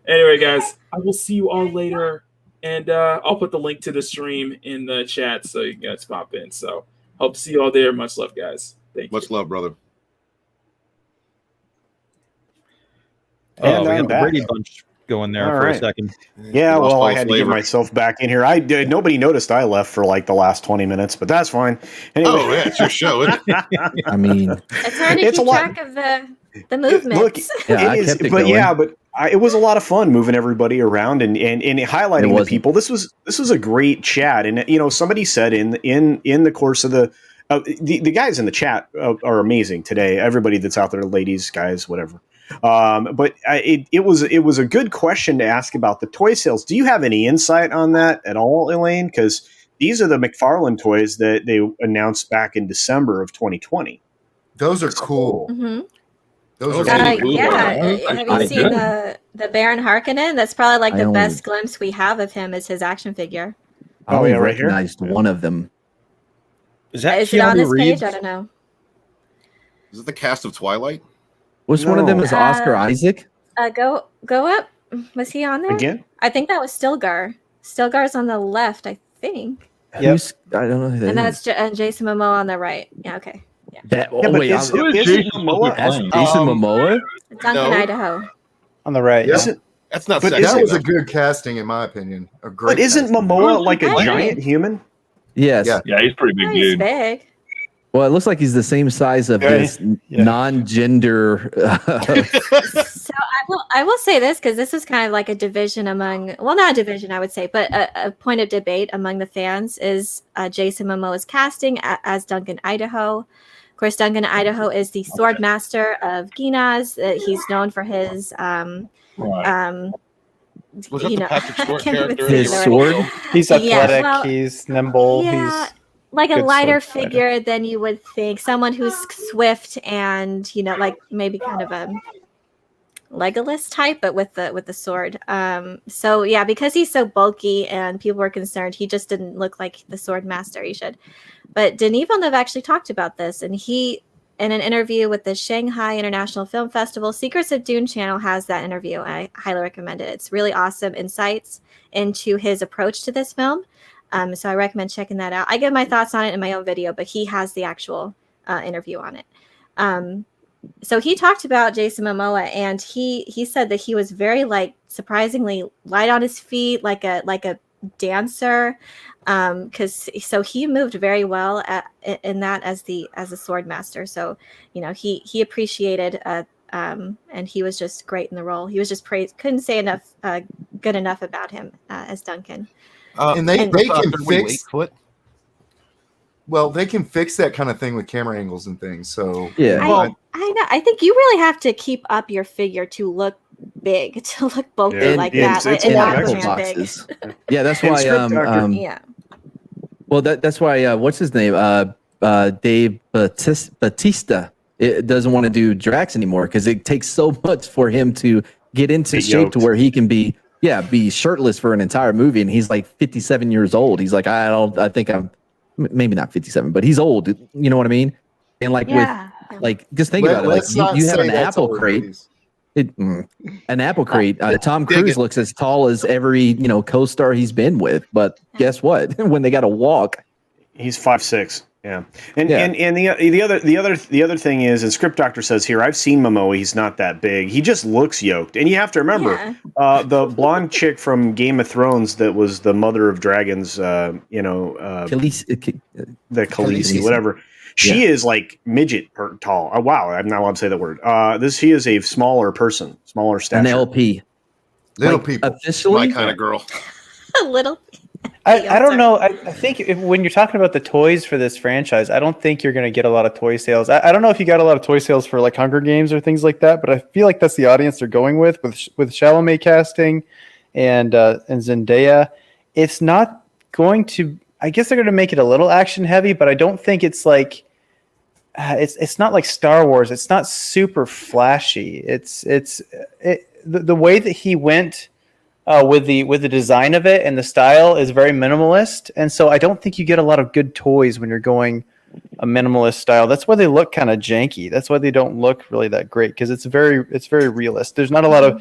Anyway, guys, I will see you all later, and I'll put the link to the stream in the chat so you guys pop in. So hope to see you all there. Much love, guys. Thank you. Much love, brother. And we have the Brady Bunch going there for a second. Yeah, well, I had to get myself back in here. Nobody noticed I left for like the last 20 minutes, but that's fine. Anyway. Oh, yeah, it's your show, isn't it? I mean, it's hard to keep track of the movements. Look, it was a lot of fun moving everybody around and highlighting the people. This was a great chat, and somebody said in the course of the guys in the chat are amazing today. Everybody that's out there, ladies, guys, whatever. But it was a good question to ask about the toy sales. Do you have any insight on that at all, Elaine? Because these are the McFarlane toys that they announced back in December of 2020. Those are cool. Mm-hmm. Those are really cool. Have you seen the Baron Harkonnen? That's probably like the I best glimpse we have of him is his action figure. I only right recognized here? one of them. Is that Is it on Keanu this Reeves? page? I don't know. Is it the cast of Twilight? Which one of them is Oscar Isaac? Go up. Was he on there? Again? I think that was Stilgar. Stilgar's on the left, I think. Who's, I don't know who that And is. that's Jason Momoa on the right. Yeah, okay. That, Yeah, but wait, is I'm- Jason Momoa? that's Jason Momoa? Duncan, Idaho. On the right. Yeah. That's not But sexy. That was a enough. good casting, in my opinion. A great. But isn't casting. Momoa like a I agree. giant human? Yes. Yeah, he's pretty big, He's dude. big. Well, it looks like he's the same size of this non-gender. So I will say this because this was kind of like a division among, well, not a division, I would say, but a point of debate among the fans is Jason Momoa's casting as Duncan Idaho. Of course, Duncan Idaho is the sword master of Ginaz. He's known for his, Was that you the know, Patrick Stewart I can't even character? say His the right- sword? He's Yeah, athletic. well, He's nimble. Yeah, He's like a good lighter sword fighter. figure than you would think. Someone who's swift and, you know, like maybe kind of a Legolas type, but with the sword. So yeah, because he's so bulky and people were concerned, he just didn't look like the sword master he should. But Denis Villeneuve actually talked about this, and he, in an interview with the Shanghai International Film Festival, Secrets of Dune channel has that interview. I highly recommend it. It's really awesome insights into his approach to this film. So I recommend checking that out. I give my thoughts on it in my own video, but he has the actual interview on it. So he talked about Jason Momoa, and he said that he was very surprisingly light on his feet, like a dancer, because so he moved very well in that as a sword master. So he appreciated and he was just great in the role. He was just praised. Couldn't say enough good enough about him as Duncan. And they can fix. Foot. Well, they can fix that kind of thing with camera angles and things. So Yeah. I know. I think you really have to keep up your figure to look big, to look bulky like that. it's and Apple Aquaman big. boxes. Yeah, that's And why. Script Doctor- Yeah. Well, that's why. What's his name? Dave Batista. It doesn't want to do Drax anymore because it takes so much for him to get into Get shape to yoked. where he can be shirtless for an entire movie, and he's like 57 years old. He's like, I think I'm maybe not 57, but he's old. You know what I mean? And just think about it. Like you have an Apple crate. An Apple crate. Tom Cruise looks as tall as every co-star he's been with, but guess what? When they got to walk, he's 5'6". Yeah, and the other thing is, and Script Doctor says here, I've seen Momoa. He's not that big. He just looks yoked, and you have to remember the blonde chick from Game of Thrones that was the mother of dragons. The Khaleesi, whatever. She is like midget tall. Oh, wow, I'm not allowed to say that word. She is a smaller person, smaller stature. an LP, little people, officially, My kind of girl. A little. I don't know. I think when you're talking about the toys for this franchise, I don't think you're going to get a lot of toy sales. I don't know if you got a lot of toy sales for like Hunger Games or things like that, but I feel like that's the audience they're going with Chalamet casting and Zendaya. It's not going to. I guess they're going to make it a little action heavy, but I don't think it's like. It's not like Star Wars. It's not super flashy. The way that he went. With the design of it and the style is very minimalist, and so I don't think you get a lot of good toys when you're going a minimalist style. That's why they look kind of janky. That's why they don't look really that great because it's very realist. There's not a lot of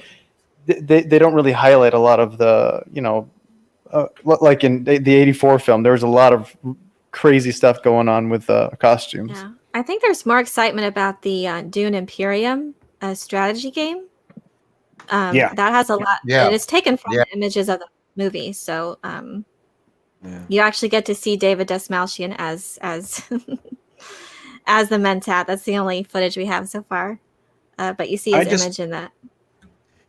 they don't really highlight a lot of the like in the '84 film. There was a lot of crazy stuff going on with costumes. Yeah, I think there's more excitement about the Dune Imperium strategy game. That has a lot. Yeah. It is taken from the images of the movie, so you actually get to see David Desmalchian as as the Mentat. That's the only footage we have so far, but you see his image in that.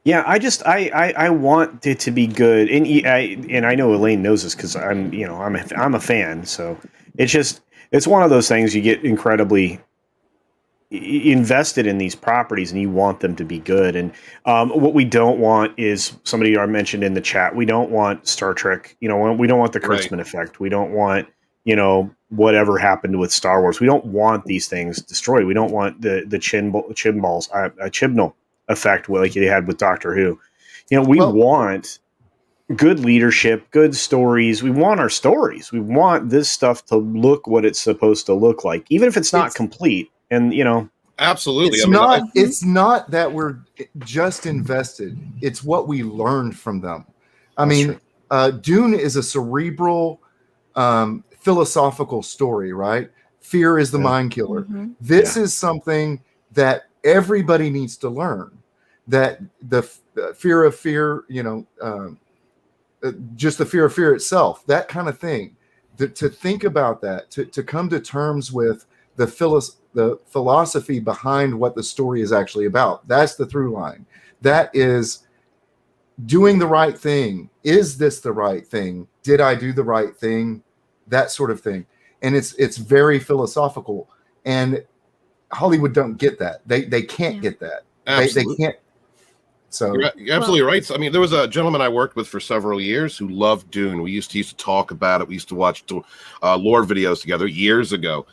Yeah, I want it to be good, and I know Elaine knows this because I'm a fan. So it's one of those things you get incredibly invested in these properties and you want them to be good. And what we don't want is, somebody I mentioned in the chat, we don't want Star Trek. We don't want the Kurtzman effect. We don't want whatever happened with Star Wars. We don't want these things destroyed. We don't want the Chibnall effect like they had with Doctor Who. We want good leadership, good stories. We want our stories. We want this stuff to look what it's supposed to look like, even if it's not complete. And absolutely, it's not that we're just invested. It's what we learned from them. Dune is a cerebral, philosophical story, right? Fear is the mind killer. Mm-hmm. This is something that everybody needs to learn. That the fear of fear, just the fear of fear itself, that kind of thing. To think about that, to come to terms with the philosophy behind what the story is actually about. That's the through line. That is doing the right thing. Is this the right thing? Did I do the right thing? That sort of thing. And it's very philosophical. And Hollywood don't get that. They can't get that. They can't. So you're absolutely right. So, there was a gentleman I worked with for several years who loved Dune. We used to talk about it. We used to watch lore videos together years ago.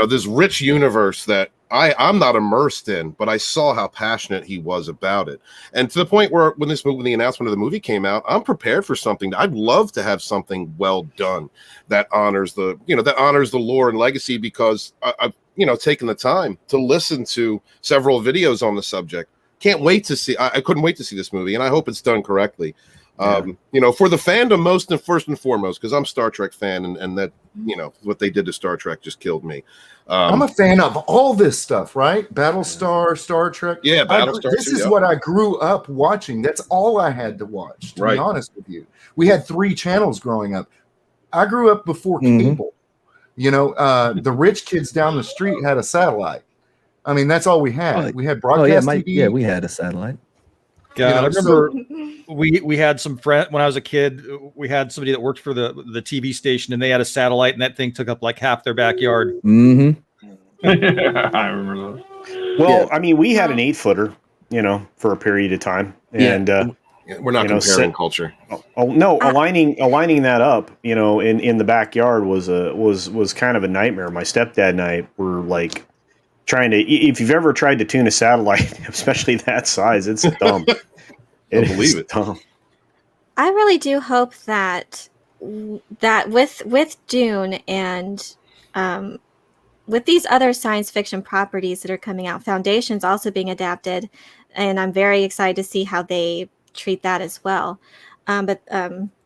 This rich universe that I'm not immersed in, but I saw how passionate he was about it. And to the point where when the announcement of the movie came out, I'm prepared for something. I'd love to have something well done that honors the lore and legacy, because I've taken the time to listen to several videos on the subject. Can't wait to see. I couldn't wait to see this movie, and I hope it's done correctly. For the fandom, first and foremost, because I'm a Star Trek fan, and that what they did to Star Trek just killed me. I'm a fan of all this stuff, right? Battlestar, Star Trek. Yeah, Battlestar. This is what I grew up watching. That's all I had to watch. To be honest with you, we had 3 channels growing up. I grew up before cable. The rich kids down the street had a satellite. That's all we had. We had broadcast TV. Yeah, we had a satellite. God, I remember we had some friend when I was a kid. We had somebody that worked for the TV station, and they had a satellite, and that thing took up like half their backyard. I remember that. Well, we had an 8-footer, for a period of time, and we're not comparing culture. Aligning that up, in the backyard was kind of a nightmare. My stepdad and I were like trying to. If you've ever tried to tune a satellite, especially that size, it's dumb. Believe it. Dumb. I really do hope that with Dune and with these other science fiction properties that are coming out, Foundation's also being adapted, and I'm very excited to see how they treat that as well. But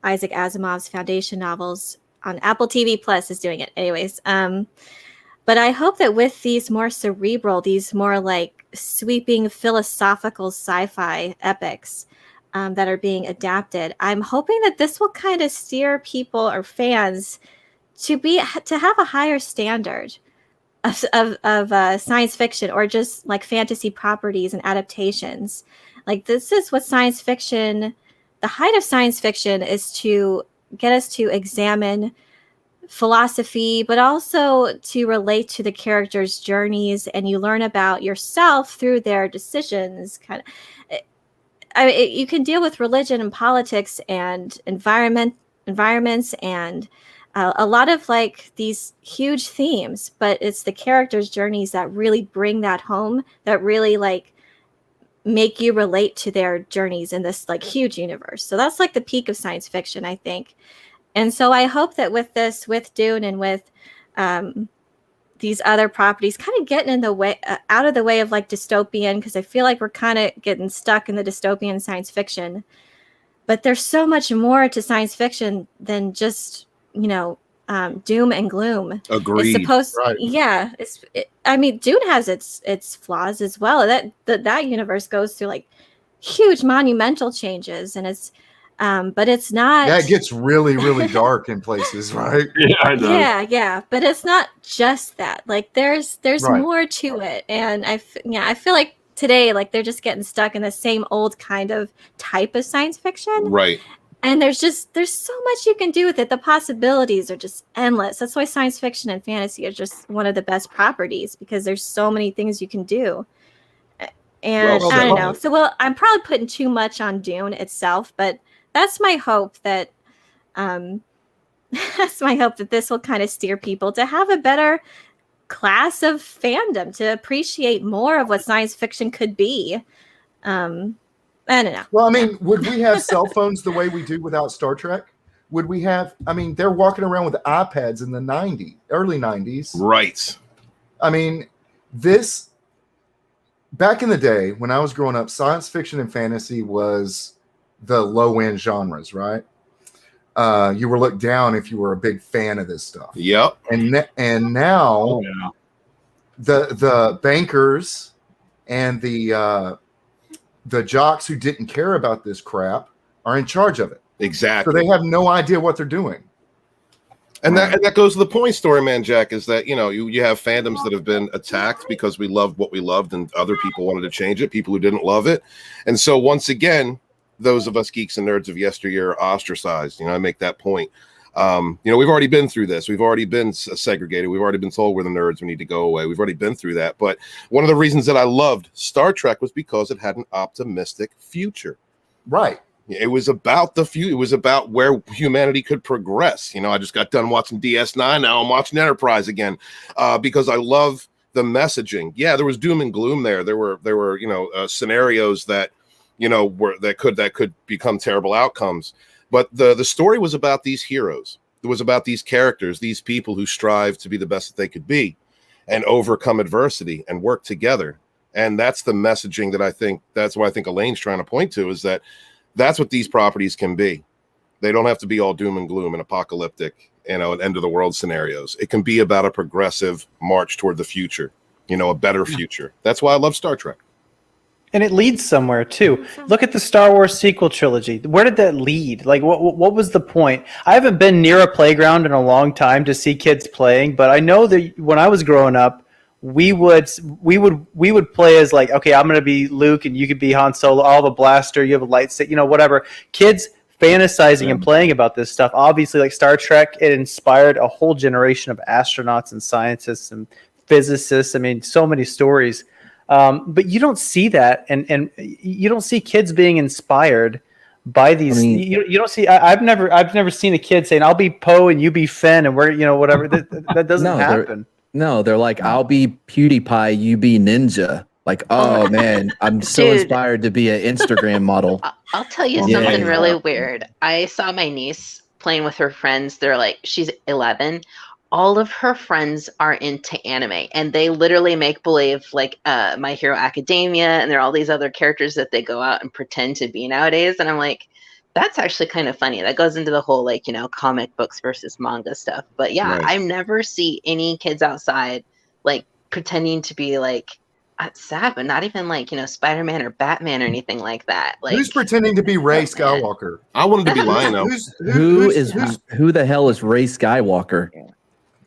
Isaac Asimov's Foundation novels on Apple TV Plus is doing it anyways. But I hope that with these more cerebral, these more like sweeping philosophical sci-fi epics that are being adapted, I'm hoping that this will kind of steer people or fans to have a higher standard of science fiction, or just like fantasy properties and adaptations. Like, this is what science fiction, the height of science fiction is to get us to examine philosophy, but also to relate to the characters' journeys, and you learn about yourself through their decisions. You can deal with religion and politics and environments and a lot of like these huge themes, but it's the characters' journeys that really bring that home, that really like make you relate to their journeys in this like huge universe. So that's like the peak of science fiction, I think. And so I hope that with Dune and with these other properties kind of getting in the way, out of the way of like dystopian, because I feel like we're kind of getting stuck in the dystopian science fiction. But there's so much more to science fiction than just, doom and gloom. Agreed. It's supposed, yeah. Dune has its flaws as well. That universe goes through like huge monumental changes, and it's. But it's not. Yeah, it gets really, really dark in places, right? Yeah. But it's not just that. Like, there's more to it, and I feel like today, like, they're just getting stuck in the same old kind of type of science fiction, right? And there's so much you can do with it. The possibilities are just endless. That's why science fiction and fantasy are just one of the best properties, because there's so many things you can do. And I don't know. So, well, I'm probably putting too much on Dune itself, but that's my hope that this will kind of steer people to have a better class of fandom, to appreciate more of what science fiction could be. I don't know. Well, I mean, would we have cell phones the way we do without Star Trek? Would we have? I mean, they're walking around with iPads in the early 90s. Right. I mean, back in the day when I was growing up, science fiction and fantasy was the low end genres, right? You were looked down if you were a big fan of this stuff. Yep. And now the bankers and the jocks who didn't care about this crap are in charge of it. Exactly. So they have no idea what they're doing. And that goes to the point, Storyman Jack, is that, you have fandoms that have been attacked because we loved what we loved and other people wanted to change it, people who didn't love it. And so once again, those of us geeks and nerds of yesteryear are ostracized. I make that point. We've already been through this. We've already been segregated. We've already been told we're the nerds. We need to go away. We've already been through that. But one of the reasons that I loved Star Trek was because it had an optimistic future. Right. It was about the future. It was about where humanity could progress. I just got done watching DS9. Now I'm watching Enterprise again because I love the messaging. Yeah, there was doom and gloom there. There were scenarios that that could become terrible outcomes. But the story was about these heroes. It was about these characters, these people who strive to be the best that they could be and overcome adversity and work together. And that's the messaging that's what I think Elaine's trying to point to, is that that's what these properties can be. They don't have to be all doom and gloom and apocalyptic, and end of the world scenarios. It can be about a progressive march toward the future, a better future. That's why I love Star Trek. And it leads somewhere too. Look at the Star Wars sequel trilogy. Where did that lead? Like, what was the point? I haven't been near a playground in a long time to see kids playing, but I know that when I was growing up, we would play as like, okay, I'm going to be Luke and you could be Han Solo. All the blaster, you have a lightsaber, whatever. Kids fantasizing and playing about this stuff. Obviously, like Star Trek, it inspired a whole generation of astronauts and scientists and physicists. I mean, so many stories. But you don't see that, and you don't see kids being inspired by these. You don't see. I've never seen a kid saying, "I'll be Poe and you be Finn," and we're whatever. That doesn't happen. They're like, "I'll be PewDiePie, you be Ninja." Like, oh man, I'm so inspired to be an Instagram model. I'll tell you something really weird. I saw my niece playing with her friends. They're like, she's 11. All of her friends are into anime, and they literally make believe like My Hero Academia, and there are all these other characters that they go out and pretend to be nowadays. And I'm like, that's actually kind of funny. That goes into the whole comic books versus manga stuff. But yeah, I never see any kids outside like pretending to be like sad, but not even like Spider-Man or Batman or anything like that. Like, who's pretending to be Rey Skywalker? I wanted to be Lionel. Who the hell is Rey Skywalker?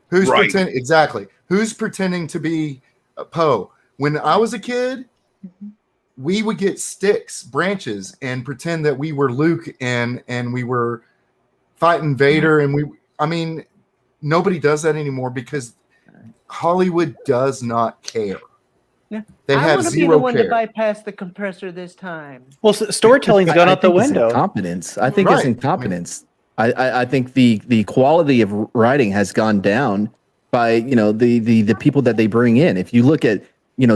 Who's pretending exactly? Who's pretending to be Poe? When I was a kid, we would get sticks, branches, and pretend that we were Luke and we were fighting Vader. And nobody does that anymore because Hollywood does not care. Yeah. They have I zero be the one care. to bypass the compressor this time. Well, storytelling's gone out the window. Incompetence. I think it's incompetence. I think the quality of writing has gone down by the people that they bring in. If you look at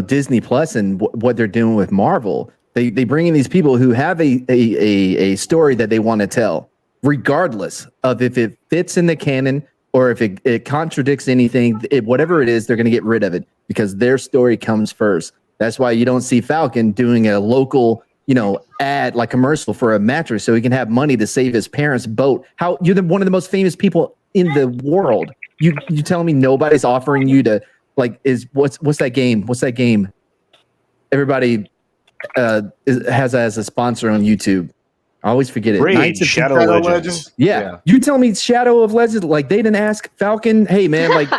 Disney Plus and what they're doing with Marvel, they bring in these people who have a story that they want to tell, regardless of if it fits in the canon or if it contradicts anything. Whatever it is, they're going to get rid of it because their story comes first. That's why you don't see Falcon doing a local ad like commercial for a mattress so he can have money to save his parents' boat. How you're one of the most famous people in the world. You telling me nobody's offering you to what's that game? What's that game? Everybody has as a sponsor on YouTube. I always forget it. Shadow Legends. Yeah. You tell me Shadow of Legends, like they didn't ask Falcon, hey man, like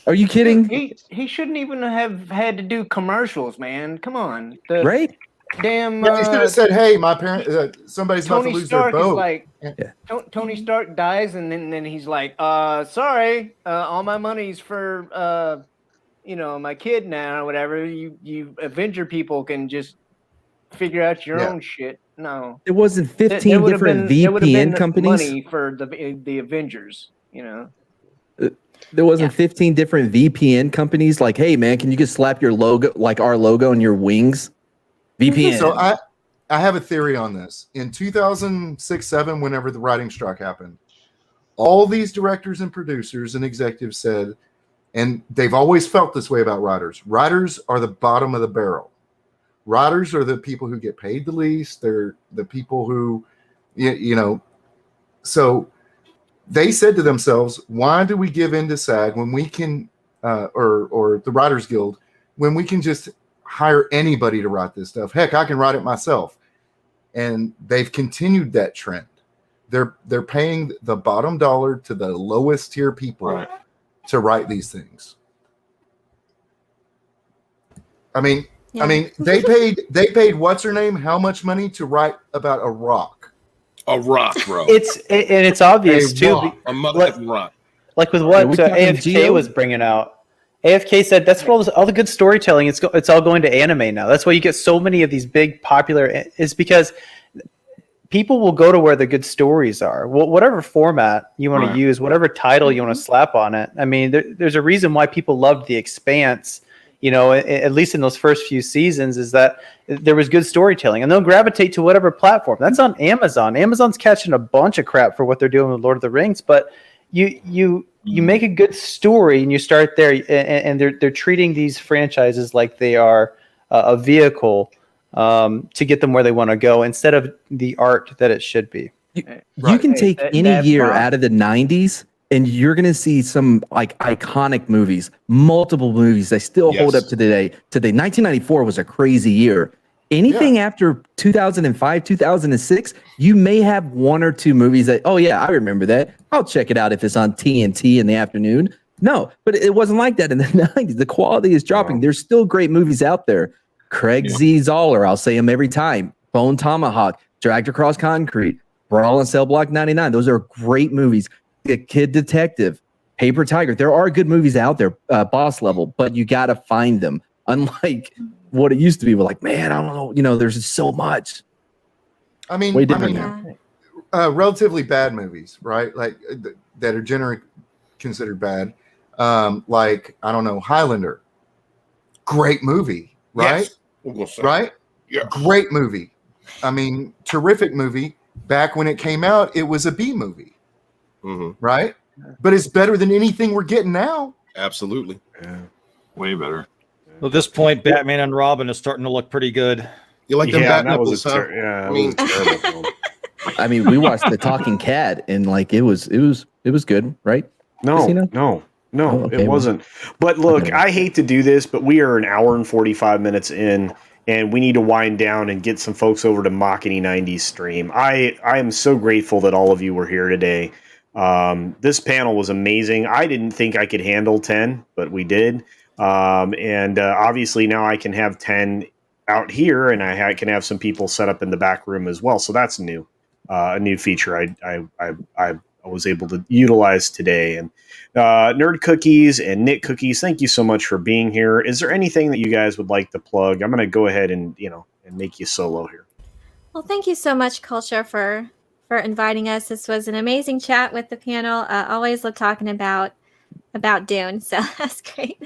are you kidding? He shouldn't even have had to do commercials, man. Come on. Right? damn. Yeah, he should have said, "Hey, my parent, somebody's about to Tony lose Stark their is boat." like, Tony Stark dies, and then he's like, sorry, all my money's for my kid now, or whatever. You Avenger people can just figure out your own shit. No, There wasn't 15 different VPN companies. Money for the Avengers, There wasn't 15 different VPN companies like, hey man, can you just slap your logo, like our logo, on your wings? VPN. So I have a theory on this. In 2006-07, whenever the writing strike happened, all these directors and producers and executives said, and they've always felt this way about writers. Writers are the bottom of the barrel. Writers are the people who get paid the least. They're the people who, so they said to themselves, why do we give in to SAG when we can, or the Writers Guild, when we can just hire anybody to write this stuff? Heck, I can write it myself. And they've continued that trend. They're paying the bottom dollar to the lowest tier people to write these things. I mean, they paid what's her name how much money to write about a rock? A rock, bro. It's obvious too. A motherfucking rock. Like with what AFK was bringing out. AFK said that's what all the good storytelling. It's all going to anime now. That's why you get so many of these big popular. Is because people will go to where the good stories are. Whatever format you want to use, whatever title you want to slap on it. I mean, there's a reason why people loved The Expanse. At least in those first few seasons, is that there was good storytelling, and they'll gravitate to whatever platform. That's on Amazon. Amazon's catching a bunch of crap for what they're doing with Lord of the Rings, but you make a good story and you start there, and they're treating these franchises like they are a vehicle to get them where they want to go instead of the art that it should be. You can take any year out of the 90s and you're going to see some like iconic movies, multiple movies that still hold up to today. 1994 was a crazy year. Anything after 2005, 2006, you may have one or two movies that, oh yeah, I remember that. I'll check it out if it's on TNT in the afternoon. No, but it wasn't like that in the 90s. The quality is dropping. There's still great movies out there. Craig Z. Zoller, I'll say him every time. Bone Tomahawk, Dragged Across Concrete, Brawl in Cell Block 99. Those are great movies. The Kid Detective, Paper Tiger. There are good movies out there, Boss Level, but you got to find them. Unlike what it used to be, we're like, man, I don't know. There's just so much. I mean, relatively bad movies, right? Like that are generally considered bad. Like, I don't know, Highlander. Great movie, right? Yes. Right? Yeah. Great movie. I mean, terrific movie. Back when it came out, it was a B movie. Mm-hmm. Right? But it's better than anything we're getting now. Absolutely. Yeah. Way better. Well, at this point, Batman and Robin is starting to look pretty good. You like them bat nipples, huh? I mean, we watched The Talking Cat and like it was good, right? No, it wasn't. But look, I hate to do this, but we are an hour and 45 minutes in, and we need to wind down and get some folks over to Machiny 90s stream. I am so grateful that all of you were here today. This panel was amazing. I didn't think I could handle 10, but we did. And obviously now I can have 10 out here, and I can have some people set up in the back room as well. So that's new, a new feature I was able to utilize today. And Nerd Cookies and Knit Cookies, thank you so much for being here. Is there anything that you guys would like to plug? I'm going to go ahead and make you solo here. Well, thank you so much, Culture, for inviting us. This was an amazing chat with the panel. Always love talking about Dune, so that's great.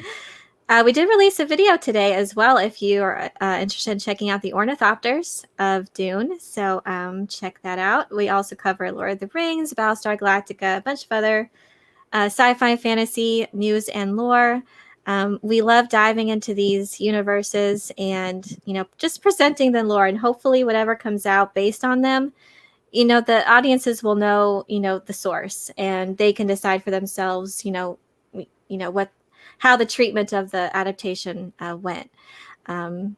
We did release a video today as well if you are interested in checking out the ornithopters of Dune. So check that out. We also cover Lord of the Rings, Battlestar Galactica, a bunch of other sci-fi fantasy news and lore. We love diving into these universes and, just presenting the lore, and hopefully whatever comes out based on them, the audiences will know, the source, and they can decide for themselves, how the treatment of the adaptation went.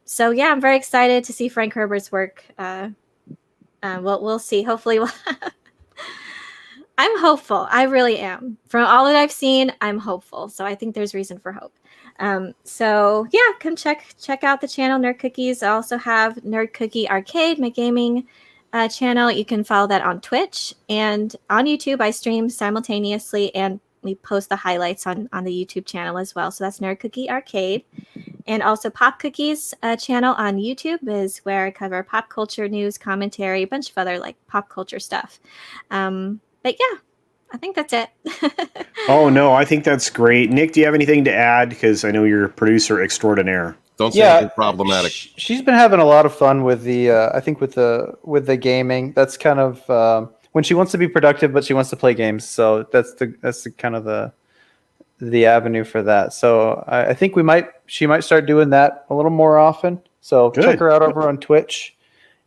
So yeah, I'm very excited to see Frank Herbert's work. We'll see. Hopefully I'm hopeful. I really am. From all that I've seen, I'm hopeful. So I think there's reason for hope. So yeah, come check out the channel Nerd Cookies. I also have Nerd Cookie Arcade, my gaming channel. You can follow that on Twitch and on YouTube. I stream simultaneously, and we post the highlights on the YouTube channel as well. So that's Nerd Cookie Arcade. And also Pop Cookies channel on YouTube is where I cover pop culture news, commentary, a bunch of other like pop culture stuff. But yeah, I think that's it. Oh, no, I think that's great. Nick, do you have anything to add? Because I know you're a producer extraordinaire. Don't say anything problematic. She's been having a lot of fun with the, I think with the gaming. That's kind of when she wants to be productive, but she wants to play games. So that's the kind of the avenue for that. So I think she might start doing that a little more often. So check her out over on Twitch.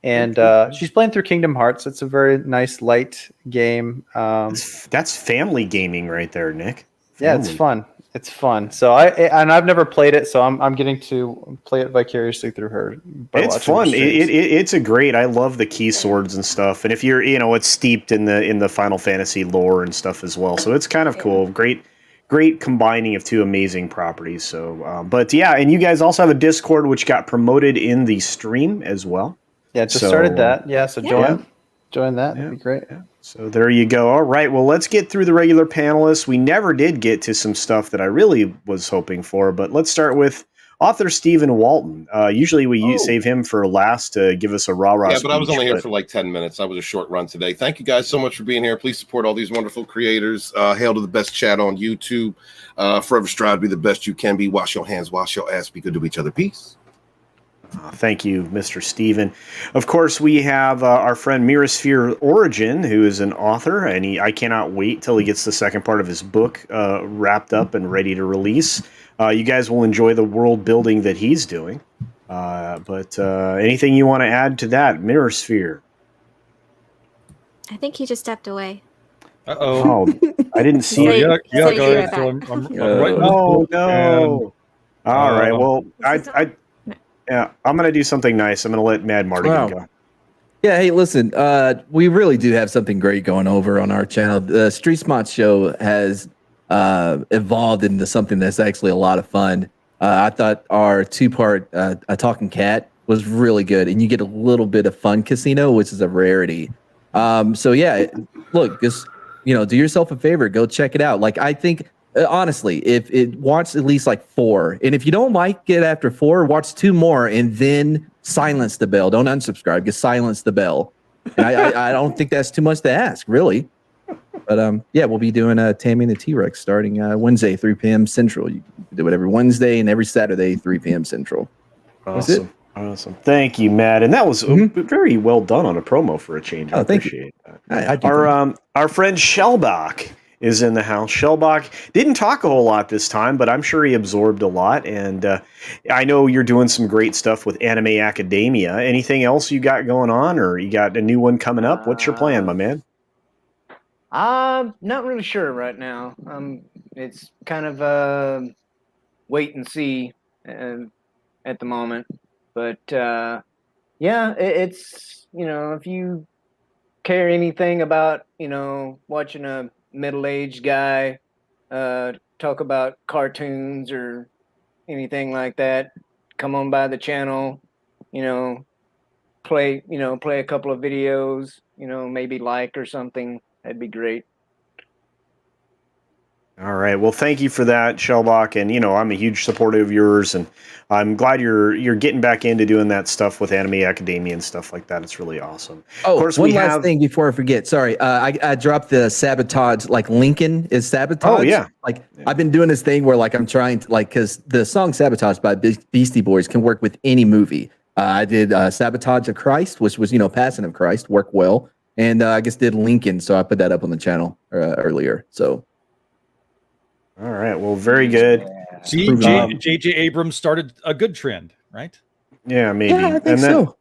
And she's playing through Kingdom Hearts. It's a very nice, light game. That's family gaming right there, Nick. Yeah, it's fun. It's fun. So I've never played it, so I'm getting to play it vicariously through her. It's fun. It's a great. I love the key swords and stuff. And if you're, it's steeped in the Final Fantasy lore and stuff as well. So it's kind of cool. Great combining of two amazing properties. So, but yeah, and you guys also have a Discord which got promoted in the stream as well. Yeah, just started that. Yeah, so join that. That'd be great. Yeah. So there you go. All right. Well, let's get through the regular panelists. We never did get to some stuff that I really was hoping for, but let's start with author Stephen Walton. Usually we save him for last to give us a rah-rah Yeah, but I was speech, only here for like 10 minutes. I was a short run today. Thank you guys so much for being here. Please support all these wonderful creators. Hail to the best chat on YouTube. Forever strive to be the best you can be. Wash your hands, wash your ass. Be good to each other. Peace. Thank you, Mr. Steven. Of course, we have our friend Mirasphere Origin, who is an author, and I cannot wait till he gets the second part of his book wrapped up and ready to release. You guys will enjoy the world building that he's doing. But anything you want to add to that, Mirasphere? I think he just stepped away. Oh, I didn't see it. Yeah, guys. So I'm writing this book. No. All right. Well, I'm going to do something nice. I'm going to let Mad Mardigan go. Yeah, hey, listen, we really do have something great going over on our channel. The Street Smart Show has evolved into something that's actually a lot of fun. I thought our two-part A Talking Cat was really good, and you get a little bit of fun casino, which is a rarity. So yeah, look, just do yourself a favor, go check it out. Like, I think honestly, if it watch at least like 4, and if you don't like it after 4, watch 2 more and then silence the bell. Don't unsubscribe, just silence the bell. And I don't think that's too much to ask, really. But yeah, we'll be doing Tammy and the T-Rex starting Wednesday, 3 p.m. Central. You can do it every Wednesday and every Saturday, 3 p.m. Central. Awesome. Awesome. Thank you, Matt. And that was very well done on a promo for a change. I appreciate that. Our friend Shellbach is in the house. Shellbach didn't talk a whole lot this time, but I'm sure he absorbed a lot. And I know you're doing some great stuff with Anime Academia. Anything else you got going on, or you got a new one coming up? What's your plan, my man? I'm not really sure right now. It's kind of wait and see at the moment. But yeah, it's if you care anything about watching a middle-aged guy talk about cartoons or anything like that, come on by the channel, play a couple of videos, maybe like or something. That'd be great. All right. Well, thank you for that, Shellbach. And, I'm a huge supporter of yours, and I'm glad you're getting back into doing that stuff with Anime Academia and stuff like that. It's really awesome. Oh, of course, one last thing before I forget. Sorry. I dropped the Sabotage, like Lincoln is Sabotage. Oh, yeah. I've been doing this thing where I'm trying to because the song Sabotage by Beastie Boys can work with any movie. I did Sabotage of Christ, which was, Passion of Christ, worked well. And I guess did Lincoln. So I put that up on the channel earlier. So. All right. Well, very good. See, J.J. Abrams started a good trend, right? Yeah, maybe. Yeah, I think so.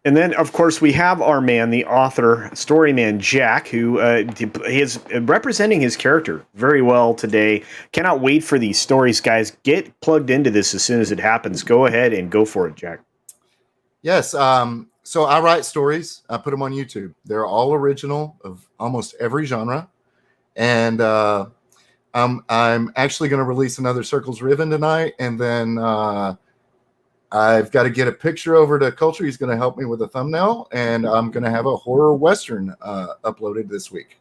And then, of course, we have our man, the author, story man, Jack, who is representing his character very well today. Cannot wait for these stories, guys. Get plugged into this as soon as it happens. Go ahead and go for it, Jack. Yes. So I write stories. I put them on YouTube. They're all original of almost every genre. And I'm actually going to release another Circles Riven tonight, and then I've got to get a picture over to Culture. He's going to help me with a thumbnail, and I'm going to have a horror western uploaded this week.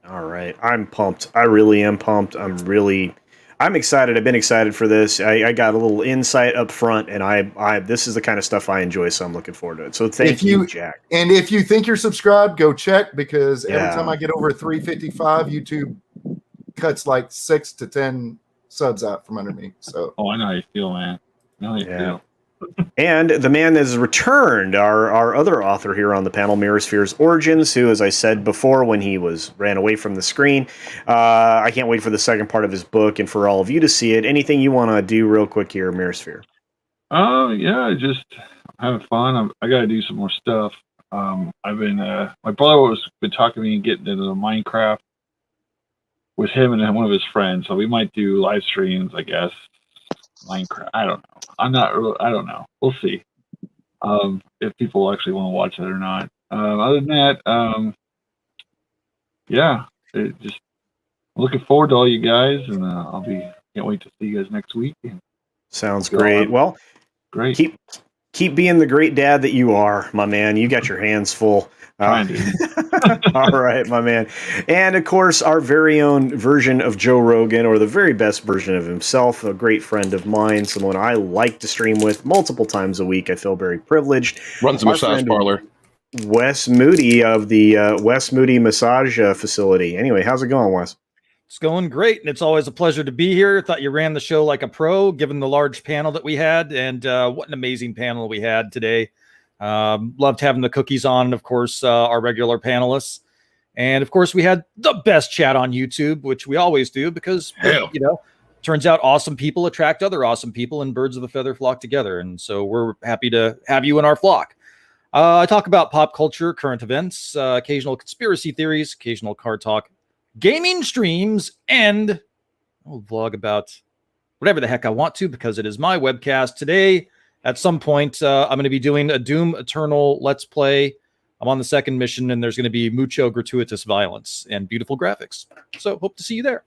All right. I'm pumped. I really am pumped. I'm excited. I've been excited for this. I got a little insight up front, and I this is the kind of stuff I enjoy, so I'm looking forward to it. So thank you, Jack. And if you think you're subscribed, go check, because every time I get over 355, YouTube cuts like 6 to 10 subs out from under me. So I know how you feel, man. I know how you feel. And the man that has returned, our other author here on the panel, Mirror Sphere's Origins, who, as I said before, when he ran away from the screen, I can't wait for the second part of his book and for all of you to see it. Anything you want to do real quick here, Mirror Sphere? Yeah, just having fun. I got to do some more stuff. I've been, my brother been talking to me and getting into Minecraft with him and one of his friends. So we might do live streams, I guess. Minecraft. I don't know. I don't know. We'll see. If people actually want to watch it or not. Other than that, just looking forward to all you guys, and can't wait to see you guys next week. Sounds great. Well, great. Keep being the great dad that you are, my man. You got your hands full. All right, my man. And of course, our very own version of Joe Rogan, or the very best version of himself, a great friend of mine, someone I like to stream with multiple times a week. I feel very privileged. Runs a massage parlor. Wes Moody of the Wes Moody Massage Facility. Anyway, how's it going, Wes? It's going great, and it's always a pleasure to be here. Thought you ran the show like a pro, given the large panel that we had, and what an amazing panel we had today. Loved having the cookies on, and of course, our regular panelists. And of course, we had the best chat on YouTube, which we always do, because, turns out awesome people attract other awesome people, and birds of a feather flock together. And so we're happy to have you in our flock. I talk about pop culture, current events, occasional conspiracy theories, occasional card talk, gaming streams, and I'll vlog about whatever the heck I want to, because it is my webcast. Today, at some point, I'm going to be doing a Doom Eternal Let's Play. I'm on the second mission, and there's going to be mucho gratuitous violence and beautiful graphics. So hope to see you there.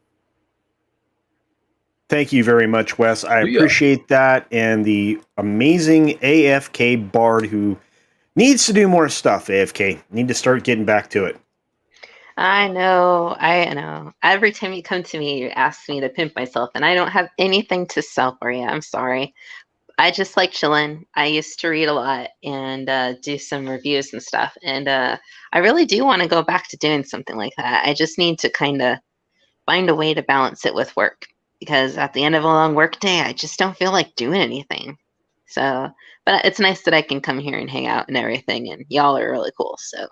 Thank you very much, Wes. I appreciate that. And the amazing AFK Bard, who needs to do more stuff, AFK. Need to start getting back to it. I know. Every time you come to me, you ask me to pimp myself, and I don't have anything to sell for you. I'm sorry. I just like chilling. I used to read a lot and do some reviews and stuff. And I really do want to go back to doing something like that. I just need to kind of find a way to balance it with work, because at the end of a long work day, I just don't feel like doing anything. So, but it's nice that I can come here and hang out and everything. And y'all are really cool. So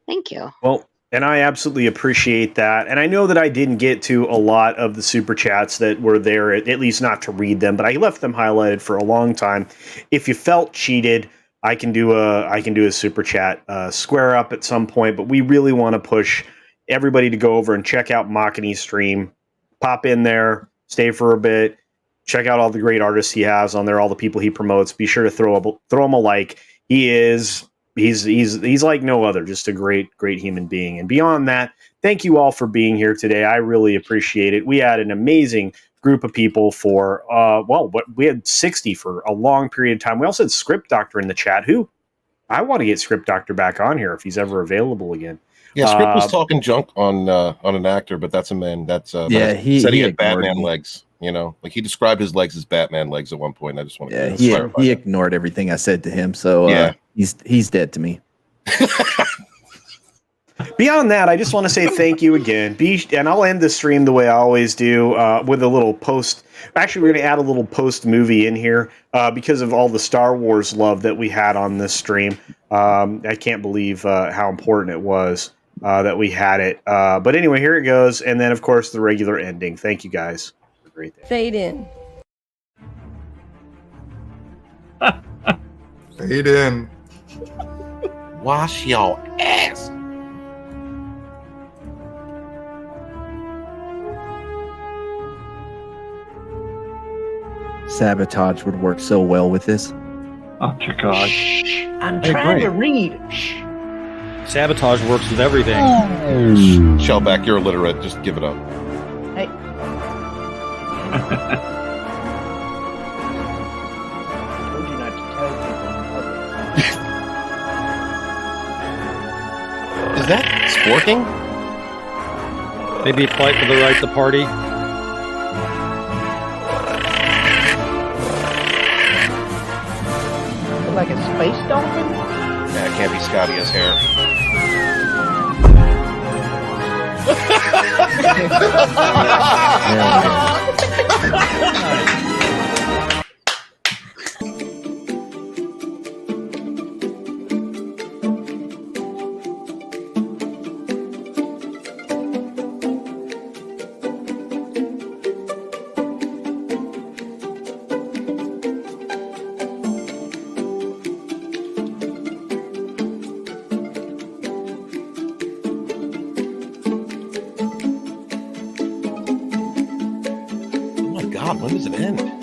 thank you. Well, and I absolutely appreciate that. And I know that I didn't get to a lot of the super chats that were there, at least not to read them, but I left them highlighted for a long time. If you felt cheated, I can do a super chat square up at some point, but we really want to push everybody to go over and check out Machine's stream. Pop in there, stay for a bit, check out all the great artists he has on there, all the people he promotes. Be sure to throw him a like. He's like no other, just a great human being. And beyond that, thank you all for being here today. I really appreciate it. We had an amazing group of people for we had 60 for a long period of time. We also had Script Doctor in the chat, who I want to get Script Doctor back on here if he's ever available again. Yeah, Script was talking junk on an actor, but that's a man. That's he said he had Batman legs. Like he described his legs as Batman legs at one point. I just want to clarify. He ignored everything I said to him, so he's dead to me. Beyond that, I just want to say thank you again. And I'll end the stream the way I always do, with a little post. Actually, we're going to add a little post movie in here because of all the Star Wars love that we had on this stream. I can't believe how important it was that we had it. But anyway, here it goes. And then, of course, the regular ending. Thank you, guys. Have a great day. Fade in. Fade in. Wash your ass. Sabotage would work so well with this. Oh, dear God. I'm trying to read. Sabotage works with everything. Shellback, you're illiterate. Just give it up. Hey. Told you not to tell people in public. Is that sporking? Maybe fight for the right to party. Like a space dolphin? Yeah, it can't be Scotty has hair. God, when does it end?